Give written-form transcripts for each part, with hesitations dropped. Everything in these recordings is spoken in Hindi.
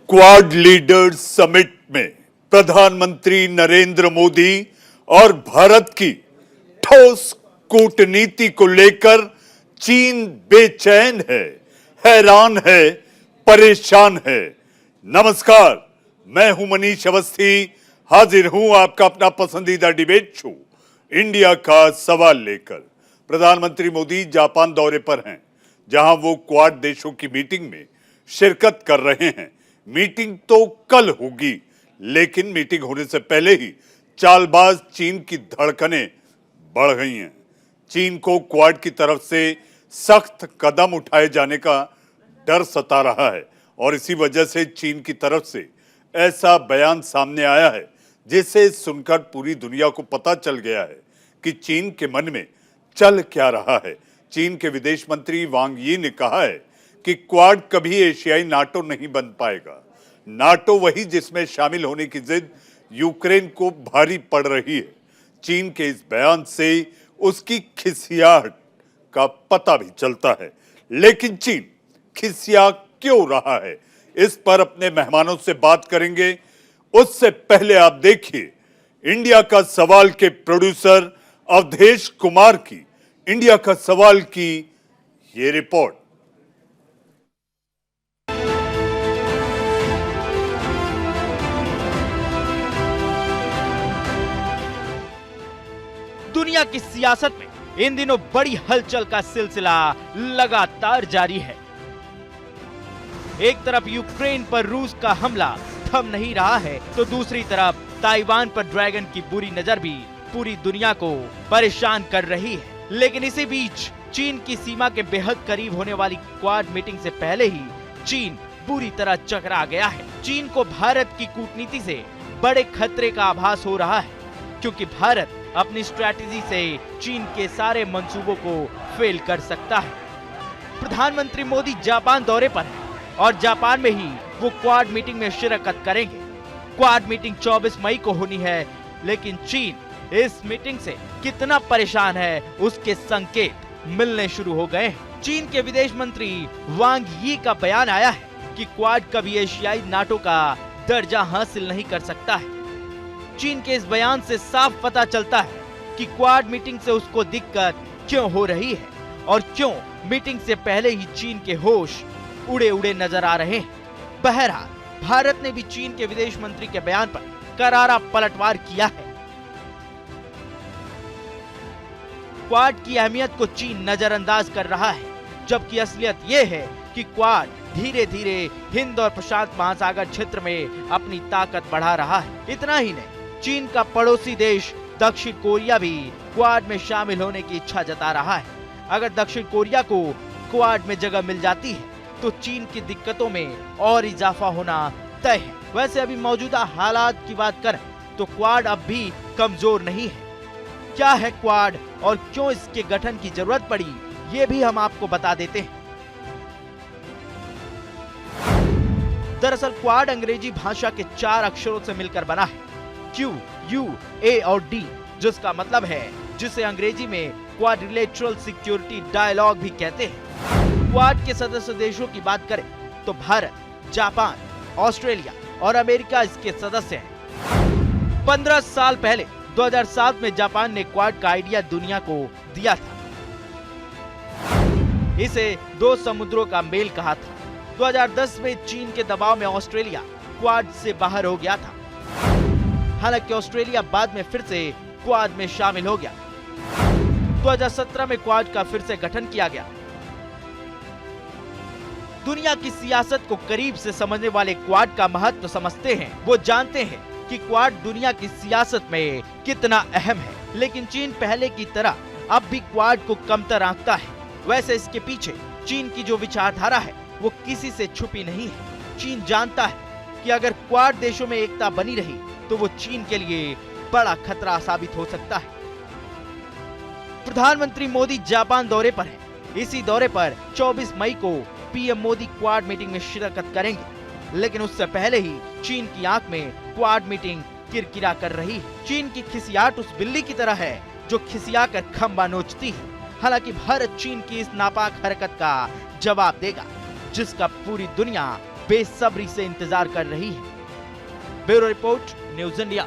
क्वाड लीडर्स समिट में प्रधानमंत्री नरेंद्र मोदी और भारत की ठोस कूटनीति को लेकर चीन बेचैन है, हैरान है, परेशान है। नमस्कार, मैं हूं मनीष अवस्थी, हाजिर हूं आपका अपना पसंदीदा डिबेट शो इंडिया का सवाल लेकर। प्रधानमंत्री मोदी जापान दौरे पर हैं, जहां वो क्वाड देशों की मीटिंग में शिरकत कर रहे हैं। मीटिंग तो कल होगी, लेकिन मीटिंग होने से पहले ही चालबाज चीन की धड़कनें बढ़ गई हैं। चीन को क्वाड की तरफ से सख्त कदम उठाए जाने का डर सता रहा है और इसी वजह से चीन की तरफ से ऐसा बयान सामने आया है जिसे सुनकर पूरी दुनिया को पता चल गया है कि चीन के मन में चल क्या रहा है। चीन के विदेश मंत्री वांग यी ने कहा है कि क्वाड कभी एशियाई नाटो नहीं बन पाएगा। नाटो वही जिसमें शामिल होने की जिद यूक्रेन को भारी पड़ रही है। चीन के इस बयान से उसकी खिसियाहट का पता भी चलता है, लेकिन चीन खिसिया क्यों रहा है, इस पर अपने मेहमानों से बात करेंगे। उससे पहले आप देखिए इंडिया का सवाल के प्रोड्यूसर अवधेश कुमार की इंडिया का सवाल की ये रिपोर्ट। दुनिया की सियासत में इन दिनों बड़ी हलचल का सिलसिला लगातार जारी है। एक तरफ यूक्रेन पर रूस का हमला थम नहीं रहा है, तो दूसरी तरफ ताइवान पर ड्रैगन की बुरी नजर भी पूरी दुनिया को परेशान कर रही है। लेकिन इसी बीच चीन की सीमा के बेहद करीब होने वाली क्वाड मीटिंग से पहले ही चीन बुरी तरह चकरा गया है। चीन को भारत की कूटनीति से बड़े खतरे का आभास हो रहा है, क्योंकि भारत अपनी स्ट्रैटेजी से चीन के सारे मंसूबों को फेल कर सकता है। प्रधानमंत्री मोदी जापान दौरे पर हैं और जापान में ही वो क्वाड मीटिंग में शिरकत करेंगे। क्वाड मीटिंग 24 मई को होनी है, लेकिन चीन इस मीटिंग से कितना परेशान है उसके संकेत मिलने शुरू हो गए हैं। चीन के विदेश मंत्री वांग यी का बयान आया है कि क्वाड कभी एशियाई नाटो का दर्जा हासिल नहीं कर सकता है। चीन के इस बयान से साफ पता चलता है कि क्वाड मीटिंग से उसको दिक्कत क्यों हो रही है और क्यों मीटिंग से पहले ही चीन के होश उड़े उड़े नजर आ रहे हैं। बहरहाल भारत ने भी चीन के विदेश मंत्री के बयान पर करारा पलटवार किया है। क्वाड की अहमियत को चीन नजरअंदाज कर रहा है, जबकि असलियत यह है कि क्वाड धीरे धीरे हिंद और प्रशांत महासागर क्षेत्र में अपनी ताकत बढ़ा रहा है। इतना ही नहीं, चीन का पड़ोसी देश दक्षिण कोरिया भी क्वाड में शामिल होने की इच्छा जता रहा है। अगर दक्षिण कोरिया को क्वाड में जगह मिल जाती है तो चीन की दिक्कतों में और इजाफा होना तय है। वैसे अभी मौजूदा हालात की बात करें तो क्वाड अब भी कमजोर नहीं है। क्या है क्वाड और क्यों इसके गठन की जरूरत पड़ी, ये भी हम आपको बता देते हैं। दरअसल क्वाड अंग्रेजी भाषा के 4 अक्षरों से मिलकर बना है, Q, U, A और D, जिसका मतलब है, जिसे अंग्रेजी में क्वाड्रिलेटरल सिक्योरिटी डायलॉग भी कहते हैं। क्वाड के सदस्य देशों की बात करें तो भारत, जापान, ऑस्ट्रेलिया और अमेरिका इसके सदस्य हैं। 15 साल पहले 2007 में जापान ने क्वाड का आइडिया दुनिया को दिया था। इसे 2 समुद्रों का मेल कहा था। 2010 में चीन के दबाव में ऑस्ट्रेलिया क्वाड से बाहर हो गया था। हालांकि ऑस्ट्रेलिया बाद में फिर से क्वाड में शामिल हो गया। 2017 में क्वाड का फिर से गठन किया गया। दुनिया की सियासत को करीब से समझने वाले क्वाड का महत्व समझते हैं। वो जानते हैं कि क्वाड दुनिया की सियासत में कितना अहम है, लेकिन चीन पहले की तरह अब भी क्वाड को कमतर आंकता है। वैसे इसके पीछे चीन की जो विचारधारा है वो किसी से छुपी नहीं है। चीन जानता है कि अगर क्वाड देशों में एकता बनी रही तो वो चीन के लिए बड़ा खतरा साबित हो सकता है। प्रधानमंत्री मोदी जापान दौरे पर हैं। इसी दौरे पर 24 मई को पीएम मोदी क्वाड मीटिंग में शिरकत करेंगे, लेकिन उससे पहले ही चीन की आंख में क्वाड मीटिंग किरकिरा कर रही है। चीन की खिसियाहट उस बिल्ली की तरह है जो खिसिया कर खंबा नोचती है। हालांकि भारत चीन की इस नापाक हरकत का जवाब देगा, जिसका पूरी दुनिया बेसब्री से इंतजार कर रही है। Bureau report, news India.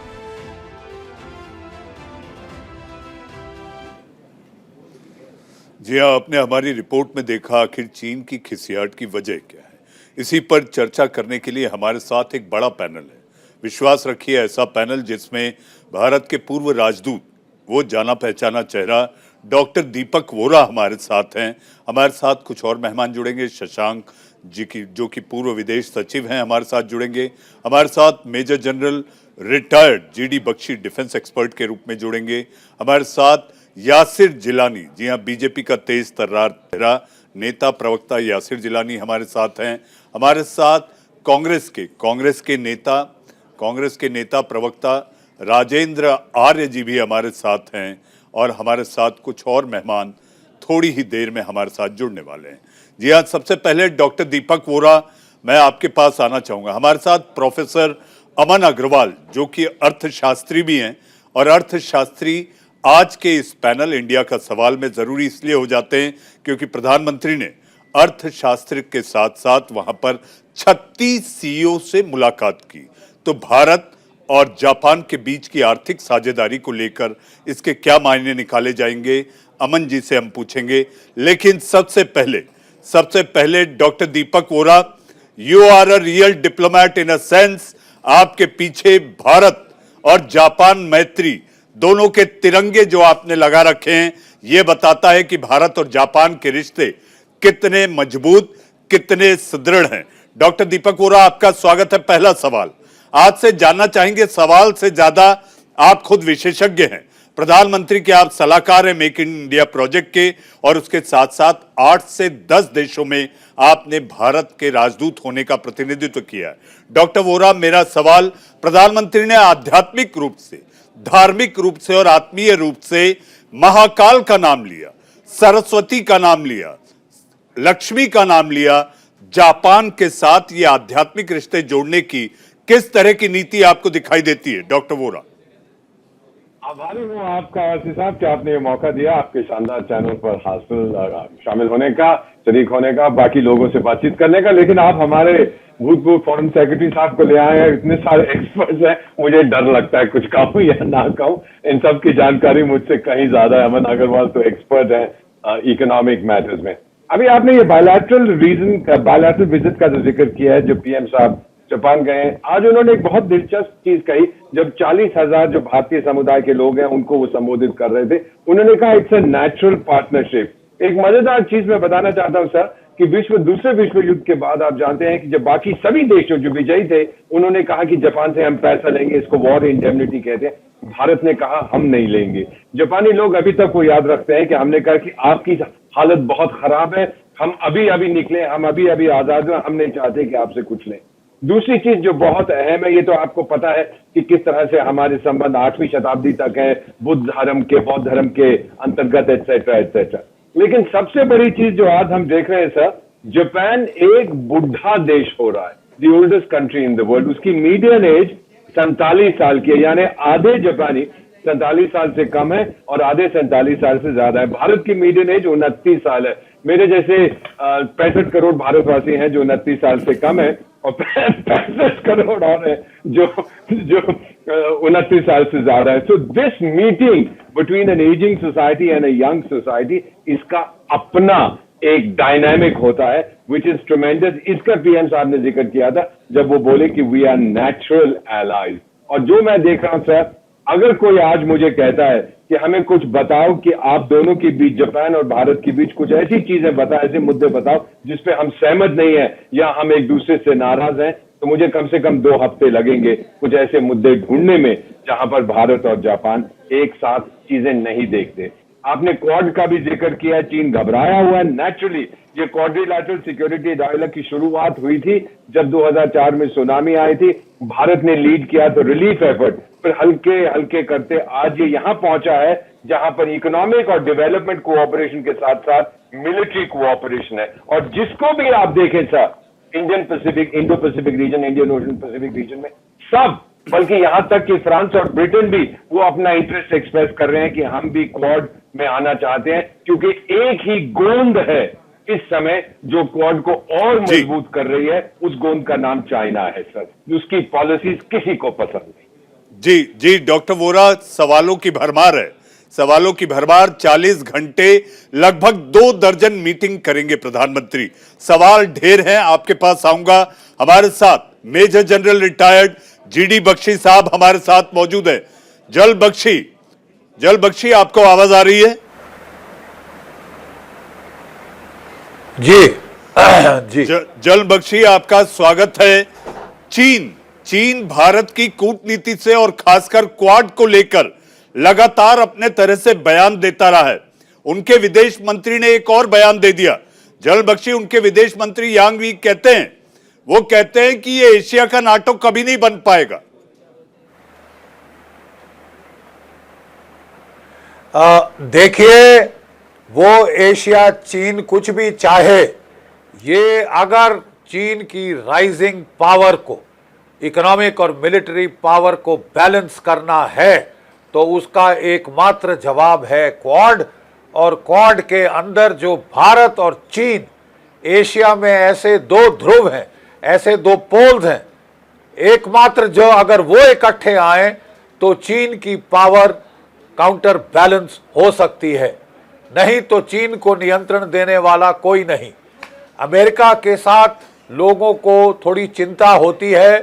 जी हाँ, आपने हमारी रिपोर्ट में देखा आखिर चीन की खिसियाट की वजह क्या है। इसी पर चर्चा करने के लिए हमारे साथ एक बड़ा पैनल है। विश्वास रखिए, ऐसा पैनल जिसमें भारत के पूर्व राजदूत, वो जाना पहचाना चेहरा डॉक्टर दीपक वोरा हमारे साथ हैं। हमारे साथ कुछ और मेहमान जुड़ेंगे। शशांक जी की जो कि पूर्व विदेश सचिव हैं, हमारे साथ जुड़ेंगे। हमारे साथ major general retired GD Bakshi defence expert के रूप में जुड़ेंगे। हमारे साथ यासिर जिलानी, जी हाँ, बीजेपी का तेज तर्रार चेहरा नेता प्रवक्ता यासिर जिलानी हमारे साथ हैं। हमारे साथ कांग्रेस के नेता प्रवक्ता राजेंद्र आर्य जी भी हमारे साथ हैं। और हमारे साथ कुछ और मेहमान थोड़ी ही देर में हमारे साथ जुड़ने वाले हैं। जी हाँ, सबसे पहले डॉक्टर दीपक वोरा, मैं आपके पास आना चाहूंगा। हमारे साथ प्रोफेसर अमन अग्रवाल जो कि अर्थशास्त्री भी हैं, और अर्थशास्त्री आज के इस पैनल इंडिया का सवाल में जरूरी इसलिए हो जाते हैं क्योंकि प्रधानमंत्री ने अर्थशास्त्र के साथ साथ वहां पर 36 सीईओ से मुलाकात की। तो भारत और जापान के बीच की आर्थिक साझेदारी को लेकर इसके क्या मायने निकाले जाएंगे, अमन जी से हम पूछेंगे। लेकिन सबसे पहले doctor Deepak Vora, you are a real diplomat in a sense. आपके पीछे भारत और जापान मैत्री दोनों के तिरंगे जो आपने लगा रखे हैं, यह बताता है कि भारत और जापान के रिश्ते कितने मजबूत, कितने सुदृढ़ हैं। डॉक्टर दीपक वोरा, आपका स्वागत है। पहला सवाल आपसे जानना चाहेंगे, सवाल से ज्यादा आप खुद विशेषज्ञ हैं, प्रधानमंत्री के आप सलाहकार हैं मेक इन इंडिया प्रोजेक्ट के, और उसके साथ साथ 8 से 10 देशों में आपने भारत के राजदूत होने का प्रतिनिधित्व किया है। डॉक्टर वोरा, मेरा सवाल, प्रधानमंत्री ने आध्यात्मिक रूप से, धार्मिक रूप से और आत्मीय रूप से महाकाल का नाम लिया, सरस्वती का नाम लिया, लक्ष्मी का नाम लिया। जापान के साथ ये आध्यात्मिक रिश्ते जोड़ने की किस तरह की नीति आपको दिखाई देती है डॉक्टर वोरा? आभारी हूँ आपका आरसी साहब कि आपने ये मौका दिया आपके शानदार चैनल पर शामिल होने का, शरीक होने का, बाकी लोगों से बातचीत करने का। लेकिन आप हमारे भूतपूर्व फॉरेन सेक्रेटरी साहब को ले आए हैं, इतने सारे एक्सपर्ट्स हैं, मुझे डर लगता है कुछ कहूँ या ना कहूँ। इन सब की जानकारी मुझसे कहीं ज्यादा है। अमन अग्रवाल तो एक्सपर्ट है इकोनॉमिक मैटर्स में। अभी आपने ये बायलैटरल विजिट का जो जिक्र किया है, जो पीएम साहब जापान गए हैं, आज उन्होंने एक बहुत दिलचस्प चीज कही। जब 40,000 जो भारतीय समुदाय के लोग हैं उनको वो संबोधित कर रहे थे, उन्होंने कहा इट्स अ नेचुरल पार्टनरशिप। एक मजेदार चीज मैं बताना चाहता हूं सर कि दूसरे विश्व युद्ध के बाद आप जानते हैं कि जब बाकी सभी देश जो विजयी थे उन्होंने कहा कि जापान से हम पैसा लेंगे, इसको वॉर इंडेमनिटी कहते हैं, भारत ने कहा हम नहीं लेंगे। जापानी लोग अभी तक वो याद रखते हैं कि हमने कहा कि आपकी हालत बहुत खराब है, हम अभी निकले, हम अभी आजाद हैं, हम नहीं चाहते कि आपसे कुछ लें। दूसरी चीज जो बहुत अहम है, ये तो आपको पता है कि किस तरह से हमारे संबंध 8वीं शताब्दी तक है, बौद्ध धर्म के अंतर्गत एटसेट्रा। लेकिन सबसे बड़ी चीज जो आज हम देख रहे हैं सर, जापान एक बुढ़ा देश हो रहा है, the oldest country in the world. उसकी मीडियन एज 47 साल की है, यानी आधे जापानी 47 साल से कम है और आधे 47 साल से ज्यादा है। भारत की मीडियन एज 29 साल है। मेरे जैसे 65 करोड़ भारतवासी हैं जो 29 साल से कम है, और 65 करोड़ और है जो 29 साल से ज्यादा है। So this meeting between an ageing society and a young society, इसका अपना एक डायनामिक होता है विच इज ट्रेमेंडस। इसका पीएम साहब ने जिक्र किया था जब वो बोले कि वी आर नेचुरल एलाइज। और जो मैं देख रहा हूं सर, अगर कोई आज मुझे कहता है कि हमें कुछ बताओ कि आप दोनों के बीच, जापान और भारत के बीच कुछ ऐसी चीजें बताओ, ऐसे मुद्दे बताओ जिसपे हम सहमत नहीं है या हम एक दूसरे से नाराज हैं, तो मुझे कम से कम 2 हफ्ते लगेंगे कुछ ऐसे मुद्दे ढूंढने में जहां पर भारत और जापान एक साथ चीजें नहीं देखते। आपने क्वाड का भी जिक्र किया, चीन घबराया हुआ है। नेचुरली ये क्वाड्रिलैटरल सिक्योरिटी डायलॉग की शुरुआत हुई थी जब 2004 में सुनामी आई थी, भारत ने लीड किया तो रिलीफ एफर्ट, फिर हल्के करते आज ये यहां पहुंचा है जहां पर इकोनॉमिक और डेवलपमेंट कोऑपरेशन के साथ साथ मिलिट्री कोऑपरेशन है। और जिसको भी आप देखें sir, Indo Pacific region, Indian ocean Pacific region में सब, बल्कि यहां तक कि फ्रांस और ब्रिटेन भी वो अपना इंटरेस्ट एक्सप्रेस कर रहे हैं कि हम भी क्वाड में आना चाहते हैं, क्योंकि एक ही गोंद है इस समय जो क्वाड को और जी। मजबूत कर रही है, उस गोंद का नाम चाइना है सर। उसकी पॉलिसीज किसी को पसंद नहीं। जी जी डॉक्टर वोरा, सवालों की भरमार है, सवालों की भरमार। 40 घंटे, लगभग 2 दर्जन मीटिंग करेंगे प्रधानमंत्री। सवाल ढेर हैं, आपके पास आऊंगा। हमारे साथ major general retired GD Bakshi sahab हमारे साथ मौजूद है। जल बख्शी, आपको आवाज आ रही है? जी जी जल बख्शी, आपका स्वागत है। चीन भारत की कूटनीति से और खासकर क्वाड को लेकर लगातार अपने तरह से बयान देता रहा है। उनके विदेश मंत्री ने एक और बयान दे दिया। जल बख्शी, उनके विदेश मंत्री यांग वी कहते हैं कि ये एशिया का नाटो कभी नहीं बन पाएगा। देखिए, वो एशिया चीन कुछ भी चाहे, ये अगर चीन की राइजिंग पावर को, इकोनॉमिक और मिलिट्री पावर को बैलेंस करना है तो उसका एकमात्र जवाब है क्वाड। और क्वाड के अंदर जो भारत और चीन, एशिया में ऐसे 2 ध्रुव हैं, ऐसे 2 पोल्स हैं, एकमात्र जो अगर वो इकट्ठे आए तो चीन की पावर काउंटर बैलेंस हो सकती है। नहीं तो चीन को नियंत्रण देने वाला कोई नहीं। अमेरिका के साथ लोगों को थोड़ी चिंता होती है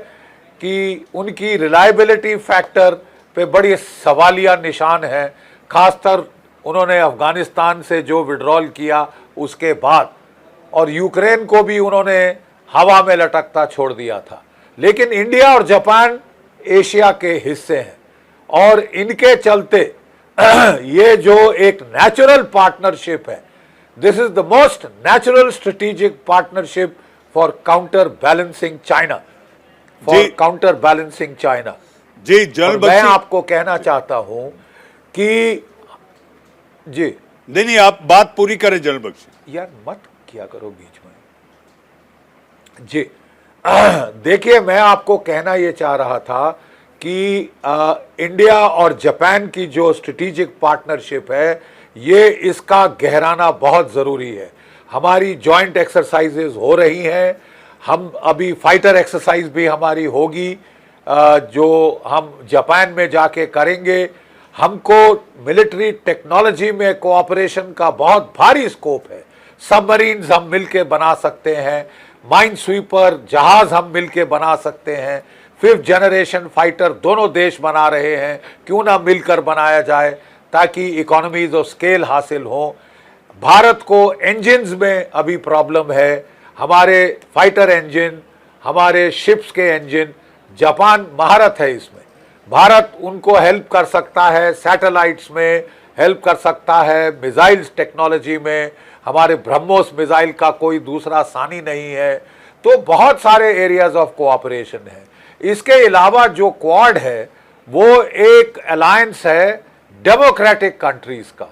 कि उनकी रिलायबिलिटी फैक्टर पे बड़ी सवालिया निशान है, खासकर उन्होंने अफगानिस्तान से जो विड्रॉल किया उसके बाद, और यूक्रेन को भी उन्होंने हवा में लटकता छोड़ दिया था। लेकिन इंडिया और जापान एशिया के हिस्से हैं और इनके चलते ये जो एक नेचुरल पार्टनरशिप है, this is the most natural strategic partnership for counter balancing China, जी जल मैं आपको कहना चाहता हूं कि जी नहीं, आप बात पूरी करें जल बख्शी। यार मत किया करो बीच में। जी देखिए, मैं आपको कहना यह चाह रहा था कि इंडिया और जापान की जो स्ट्रेटेजिक पार्टनरशिप है, ये इसका गहराना बहुत ज़रूरी है। हमारी जॉइंट एक्सरसाइजेज हो रही हैं, हम अभी फाइटर एक्सरसाइज भी हमारी होगी जो हम जापान में जाके करेंगे। हमको मिलिट्री टेक्नोलॉजी में कोऑपरेशन का बहुत भारी स्कोप है। सबमरीन्स हम मिलके बना सकते हैं, माइन स्वीपर जहाज हम मिलके बना सकते हैं, 5th जनरेशन फाइटर दोनों देश बना रहे हैं, क्यों ना मिलकर बनाया जाए ताकि इकोनॉमीज ऑफ स्केल हासिल हो। भारत को इंजन्स में अभी प्रॉब्लम है, हमारे फाइटर इंजन, हमारे शिप्स के इंजन, जापान महारत है इसमें। भारत उनको हेल्प कर सकता है, सैटेलाइट्स में हेल्प कर सकता है, मिसाइल्स टेक्नोलॉजी में हमारे ब्रह्मोस मिसाइल का कोई दूसरा सानी नहीं है। तो बहुत सारे एरियाज ऑफ कोऑपरेशन है। इसके अलावा जो क्वाड है वो एक अलायंस है डेमोक्रेटिक कंट्रीज का,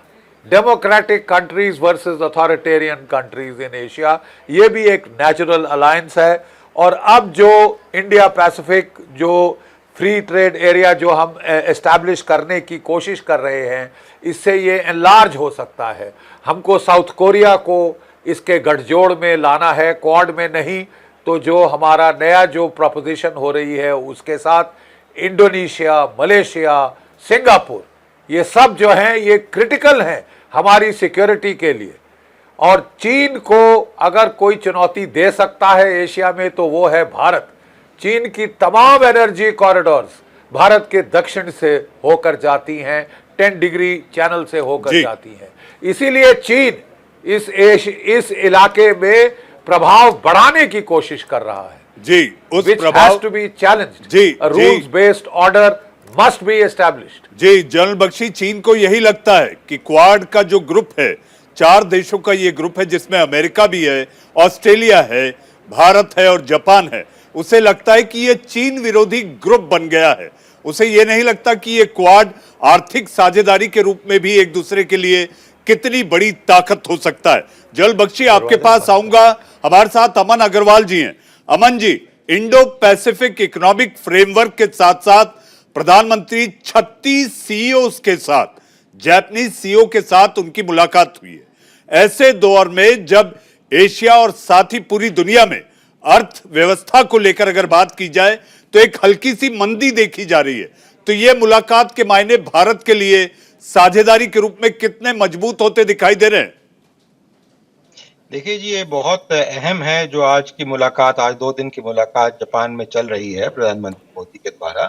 democratic countries versus authoritarian countries in Asia. ये भी एक नेचुरल अलायंस है। और अब जो इंडिया पैसिफिक जो फ्री ट्रेड एरिया जो हम एस्टैब्लिश करने की कोशिश कर रहे हैं, इससे ये एनलार्ज हो सकता है। हमको साउथ कोरिया को इसके गठजोड़ में लाना है, क्वाड में नहीं। तो जो हमारा नया जो प्रपोजिशन हो रही है उसके साथ इंडोनेशिया, मलेशिया, सिंगापुर, ये सब जो हैं ये क्रिटिकल हैं हमारी सिक्योरिटी के लिए। और चीन को अगर कोई चुनौती दे सकता है एशिया में तो वो है भारत। चीन की तमाम एनर्जी कॉरिडोर्स भारत के दक्षिण से होकर जाती हैं, 10 डिग्री चैनल से होकर जाती हैं। इसीलिए चीन इस इलाके में प्रभाव बढ़ाने की कोशिश कर रहा है। जी, उस which प्रभाव has to be challenged. जी, A rules-based order must be established. जी जनरल बख्शी, चीन को यही लगता है कि क्वाड का जो ग्रुप है, 4 देशों का ये ग्रुप है जिसमें अमेरिका भी है, ऑस्ट्रेलिया है, भारत है और जापान है। उसे लगता है कि ये चीन विरोधी ग्रुप बन गया है। उसे ये नहीं लगता कि ये क्वाड आर्थिक साझेदारी के रूप में भी एक दूसरे के लिए कितनी बड़ी ताकत हो सकता है। जल बख्शी, आपके पास आऊंगा। हमारे साथ अमन अग्रवाल जी हैं। Aman ji, Indo Pacific economic framework के साथ साथ प्रधानमंत्री 36 सीईओs के साथ, जापानीज सीईओ के साथ उनकी मुलाकात हुई है। ऐसे दौर में जब एशिया और साथ ही पूरी दुनिया में अर्थव्यवस्था को लेकर अगर बात की जाए तो एक हल्की सी मंदी देखी जा रही है। तो ये मुलाकात के मायने भारत के लिए साझेदारी के रूप में कितने मजबूत होते दिखाई दे रहे हैं? देखिए जी, ये बहुत अहम है जो आज की मुलाकात, आज 2 दिन की मुलाकात जापान में चल रही है प्रधानमंत्री मोदी के द्वारा।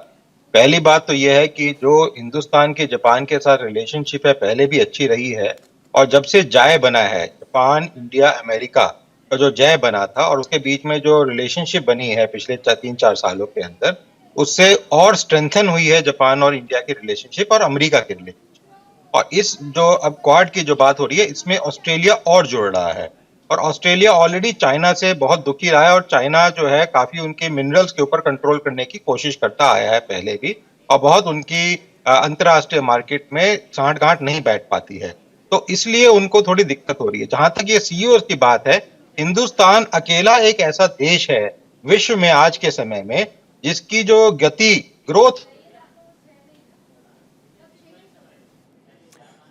पहली बात तो ये है कि जो हिंदुस्तान के जापान के साथ रिलेशनशिप है पहले भी अच्छी रही है, और जब से जाय बना है जापान, इंडिया, अमेरिका का जो जय बना था और उसके बीच में जो रिलेशनशिप बनी है पिछले 3-4 सालों के अंदर, उससे और स्ट्रेंथन हुई है जापान और इंडिया की रिलेशनशिप और अमेरिका की रिलेशनशिप। और इस जो अब क्वाड की जो बात हो रही है इसमें ऑस्ट्रेलिया और जुड़ रहा है, और ऑस्ट्रेलिया ऑलरेडी चाइना से बहुत दुखी रहा है, और चाइना जो है काफी उनके मिनरल्स के ऊपर कंट्रोल करने की कोशिश करता आया है पहले भी, और बहुत उनकी अंतर्राष्ट्रीय मार्केट में सांठ-गांठ नहीं बैठ पाती है, तो इसलिए उनको थोड़ी दिक्कत हो रही है। जहां तक ये सीईओ की बात है, हिंदुस्तान अकेला एक ऐसा देश है विश्व में आज के समय में जिसकी जो गति, ग्रोथ।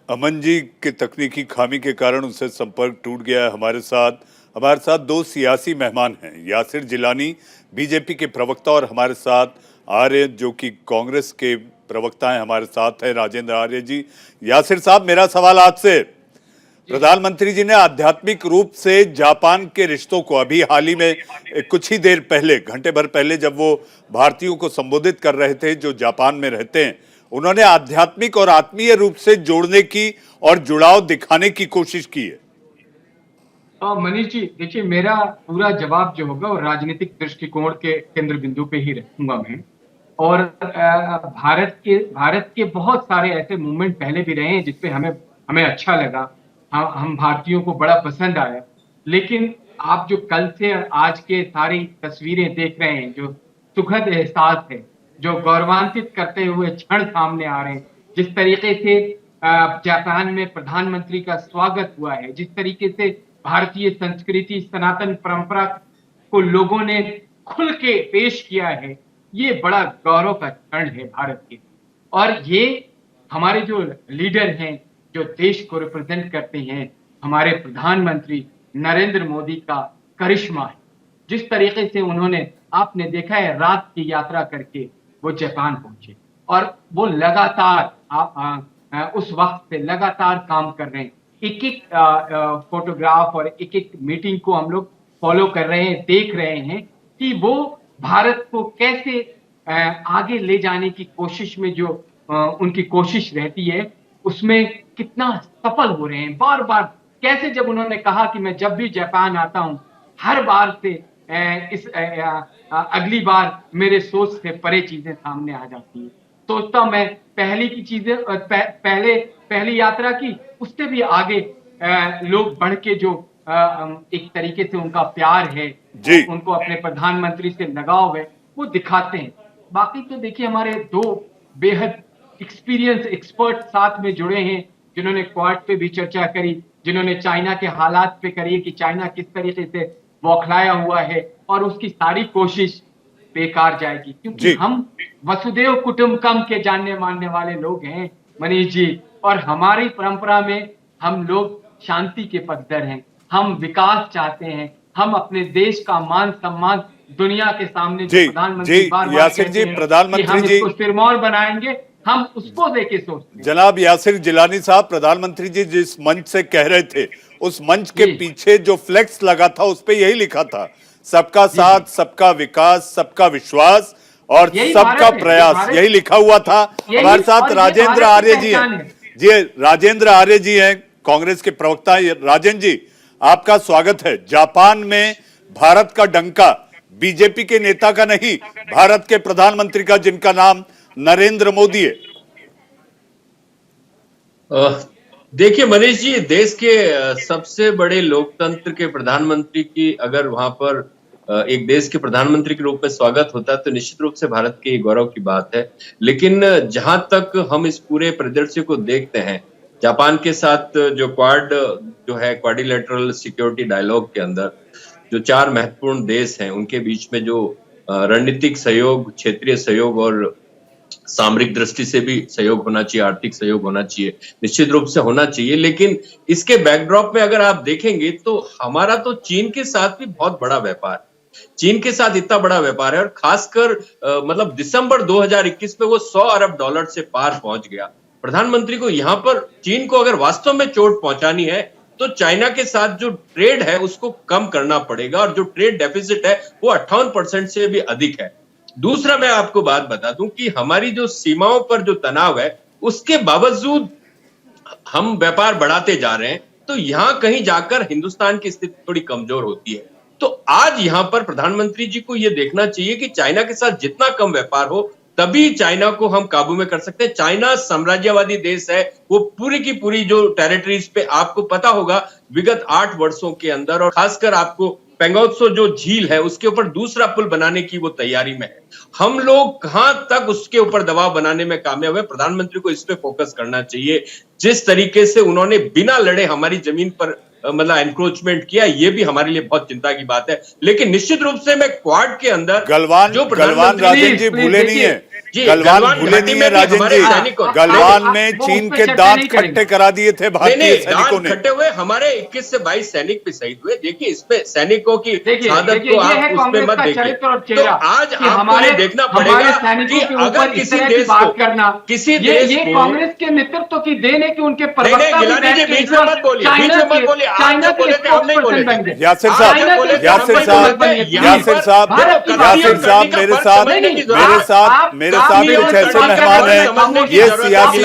अमन जी के तकनीकी खामी के कारण उनसे संपर्क टूट गया है। हमारे साथ दो सियासी मेहमान हैं, यासिर जिलानी बीजेपी के प्रवक्ता, और हमारे साथ आर्य जो कि कांग्रेस के प्रवक्ता हैं, हमारे साथ है राजेंद्र आर्य जी। यासिर साहब, मेरा सवाल आपसे, प्रधानमंत्री जी ने आध्यात्मिक रूप से जापान के रिश्तों को अभी हाल ही में कुछ ही देर पहले, घंटे भर पहले, जब वो भारतीयों को संबोधित कर रहे थे जो जापान में रहते हैं, उन्होंने आध्यात्मिक और आत्मीय रूप से जोड़ने की और जुड़ाव दिखाने की कोशिश की है। मनीष जी, देखिए, मेरा पूरा जवाब जो होगा वो राजनीतिक दृष्टिकोण के केंद्र बिंदु पे ही रखूंगा मैं। और भारत के बहुत सारे ऐसे मूवमेंट पहले भी रहे हैं जिसपे हमें अच्छा लगा, हम भारतीयों को बड़ा पसंद आया। लेकिन आप जो कल से आज के सारी तस्वीरें देख रहे हैं, जो सुखद एहसास है, जो गौरवान्वित करते हुए क्षण सामने आ रहे हैं, जिस तरीके से जापान में प्रधानमंत्री का स्वागत हुआ है, जिस तरीके से भारतीय संस्कृति, सनातन परंपरा को लोगों ने खुल के पेश किया है, ये बड़ा गौरव का क्षण है भारत के। और ये हमारे जो लीडर हैं, जो देश को रिप्रेजेंट करते हैं, हमारे प्रधानमंत्री नरेंद्र मोदी का करिश्मा है। जिस तरीके से उन्होंने, आपने देखा है, रात की यात्रा करके वो जापान पहुंचे, और वो लगातार उस वक्त से लगातार काम कर रहे हैं। एक फोटोग्राफ और एक मीटिंग को हम लोग फॉलो कर रहे हैं, देख रहे हैं कि वो भारत को कैसे आगे ले जाने की कोशिश में, जो उनकी कोशिश रहती है, उसमें कितना सफल हो रहे हैं। बार बार कैसे, जब उन्होंने कहा कि मैं जब भी जापान आता हूं, हर बार से अगली बार मेरे सोच से परे चीजें सामने आ जाती हैं। सोचता मैं पहली की चीजें, पहली यात्रा की, उससे भी आगे लोग बढ़ के जो एक तरीके से उनका प्यार है, उनको अपने प्रधानमंत्री से लगाव है, वो दिखाते हैं। बाकी तो देखिए, हमारे दो बेहद एक्सपीरियंस एक्सपर्ट साथ में जुड़े हैं, जिन्होंने क्वाड पे भी चर्चा करी, जिन्होंने चाइना के हालात पे करी कि चाइना किस तरीके से बौखलाया हुआ है और उसकी सारी कोशिश बेकार जाएगी, क्योंकि हम वसुदेव कुटुंबकम के जानने मानने वाले लोग हैं मनीष जी, और हमारी परंपरा में हम लोग शांति के पक्षधर हैं, हम विकास चाहते हैं, हम अपने देश का मान सम्मान दुनिया के सामने, जो प्रधानमंत्री बार-बार कहते हैं कि हम इसको सिरमौर बनाएंगे, हम उसको देके सोचते हैं। जनाब यासिर जिलानी साहब, प्रधानमंत्री जी जिस मंच से कह रहे थे, उस मंच के पीछे जो फ्लेक्स लगा था उस पे यही लिखा था, सबका साथ, सबका विकास, सबका विश्वास और सबका प्रयास, यही लिखा हुआ था। हमारे साथ राजेंद्र आर्य जी हैं। जी, राजेंद्र आर्य जी हैं, कांग्रेस के प्रवक्ता। राजेंद्र जी, आपका स्वागत है। जापान में भारत का डंका बीजेपी के नेता का नहीं, भारत के प्रधानमंत्री का, जिनका नाम नरेंद्र मोदी है। देखिए मनीष जी, देश के सबसे बड़े लोकतंत्र के प्रधानमंत्री की अगर वहां पर एक देश के प्रधानमंत्री के रूप में स्वागत होता है तो निश्चित रूप से भारत के गौरव की बात है। लेकिन जहां तक हम इस पूरे परिदृश्य को देखते हैं, जापान के साथ जो क्वाड जो है, क्वाड्रिलेटरल सिक्योरिटी डायलॉग के अंदर जो 4 महत्वपूर्ण देश हैं, उनके बीच में जो रणनीतिक सहयोग, क्षेत्रीय सहयोग और सामरिक दृष्टि से भी सहयोग होना चाहिए, आर्थिक सहयोग होना चाहिए, निश्चित रूप से होना चाहिए। लेकिन इसके बैकड्रॉप में अगर आप देखेंगे तो हमारा तो चीन के साथ भी बहुत बड़ा व्यापार है। चीन के साथ इतना बड़ा व्यापार है, और खासकर मतलब दिसंबर 2021 में वो 100 अरब डॉलर से पार पहुंच गया। प्रधानमंत्री को यहाँ पर चीन को अगर वास्तव में चोट पहुंचानी है तो चाइना के साथ जो ट्रेड है उसको कम करना पड़ेगा, और जो ट्रेड डेफिसिट है वो 58% से भी अधिक है। दूसरा मैं आपको बात बता दूं कि हमारी जो सीमाओं पर जो तनाव है उसके बावजूद हम व्यापार बढ़ाते जा रहे हैं, तो यहां कहीं जाकर हिंदुस्तान की स्थिति थोड़ी कमजोर होती है। तो आज यहां पर प्रधानमंत्री जी को यह देखना चाहिए कि चाइना के साथ जितना कम व्यापार हो तभी चाइना को हम काबू में कर सकते हैं। चाइना साम्राज्यवादी देश है, वो पूरी की पूरी जो टेरिटरीज पे आपको पता होगा विगत 8 वर्षों के अंदर, और खासकर आपको पेंगोत्सो जो झील है उसके ऊपर दूसरा पुल बनाने की वो तैयारी में है। हम लोग कहां तक उसके ऊपर दबाव बनाने में कामयाब है, प्रधानमंत्री को इस पे फोकस करना चाहिए। जिस तरीके से उन्होंने बिना लड़े हमारी जमीन पर मतलब एनक्रोचमेंट किया, ये भी हमारे लिए बहुत चिंता की बात है। लेकिन निश्चित रूप से मैं क्वाड के अंदर गलवान राजन जी भूले नहीं है, गलवान भूले नहीं है राजन जी, गलवान में चीन के दांत खट्टे करा दिए थे भारतीय सैनिकों ने। खट्टे हुए हमारे 21 से 22 सैनिक भी शहीद हुए। देखिए इस पे सैनिकों की शहादत को आप उस पे मत देखिए। तो आज आपको ये देखना पड़ेगा कि अगर किसी देश को किसी देश को कांग्रेस के नेतृत्व की देने की उनके प्रवक्ता गिलानी जी बीच में मत बोलिए, बीच में मत बोलिए। आप जो बोले थे हम नहीं बोले थे। यासिर साहब मेरे साथ कुछ ऐसे मेहमान हैं, ये सियासी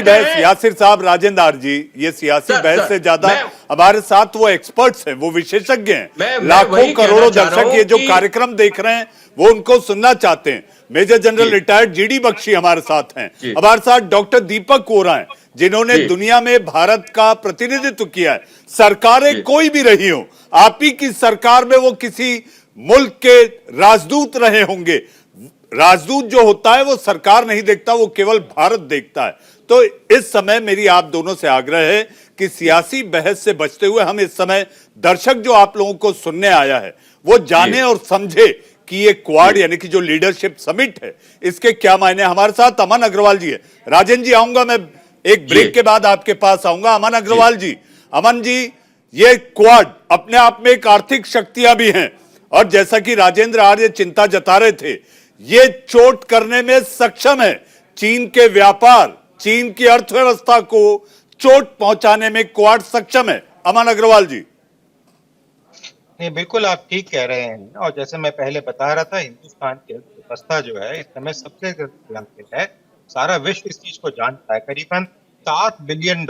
बहस यासिर साहब, राजेंद्र जी, ये सियासी बहस से ज्यादा हमारे साथ वो एक्सपर्ट्स हैं, वो विशेषज्ञ हैं। लाखों करोड़ों दर्शक ये जो कार्यक्रम देख रहे हैं वो उनको सुनना चाहते हैं। Major general retired GD Bakshi हमारे साथ हैं, हमारे साथ डॉक्टर दीपक वोरा हैं, जिन्होंने दुनिया में भारत का प्रतिनिधित्व किया है। सरकारें कोई भी रही हो, आप ही की सरकार में वो किसी मुल्क के राजदूत रहे होंगे। राजदूत जो होता है वो सरकार नहीं देखता, वो केवल भारत देखता है। तो इस समय मेरी आप दोनों से आग्रह है कि सियासी बहस से बचते हुए हम इस समय दर्शक जो आप लोगों को सुनने आया है वो जाने और समझे कि ये क्वाड यानी कि जो लीडरशिप समिट है इसके क्या मायने। हमारे साथ अमन अग्रवाल जी है। राजन जी आऊंगा, मैं एक ब्रेक के बाद आपके पास आऊंगा। अमन अग्रवाल जी, अमन जी, ये क्वाड अपने आप में एक आर्थिक शक्तियां भी हैं, और जैसा कि राजेंद्र आर्य चिंता जता रहे थे, ये चोट करने में सक्षम है। चीन के व्यापार, चीन की अर्थव्यवस्था को चोट पहुंचाने में क्वाड सक्षम है। अमन अग्रवाल जी। नहीं, बिल्कुल आप ठीक कह रहे हैं, और जैसे मैं पहले बता रहा था, हिंदुस्तान की अर्थव्यवस्था जो है इस समय सबसे सुरक्षित है। सारा विश्व इस चीज को जानता है। करीबन $7 बिलियन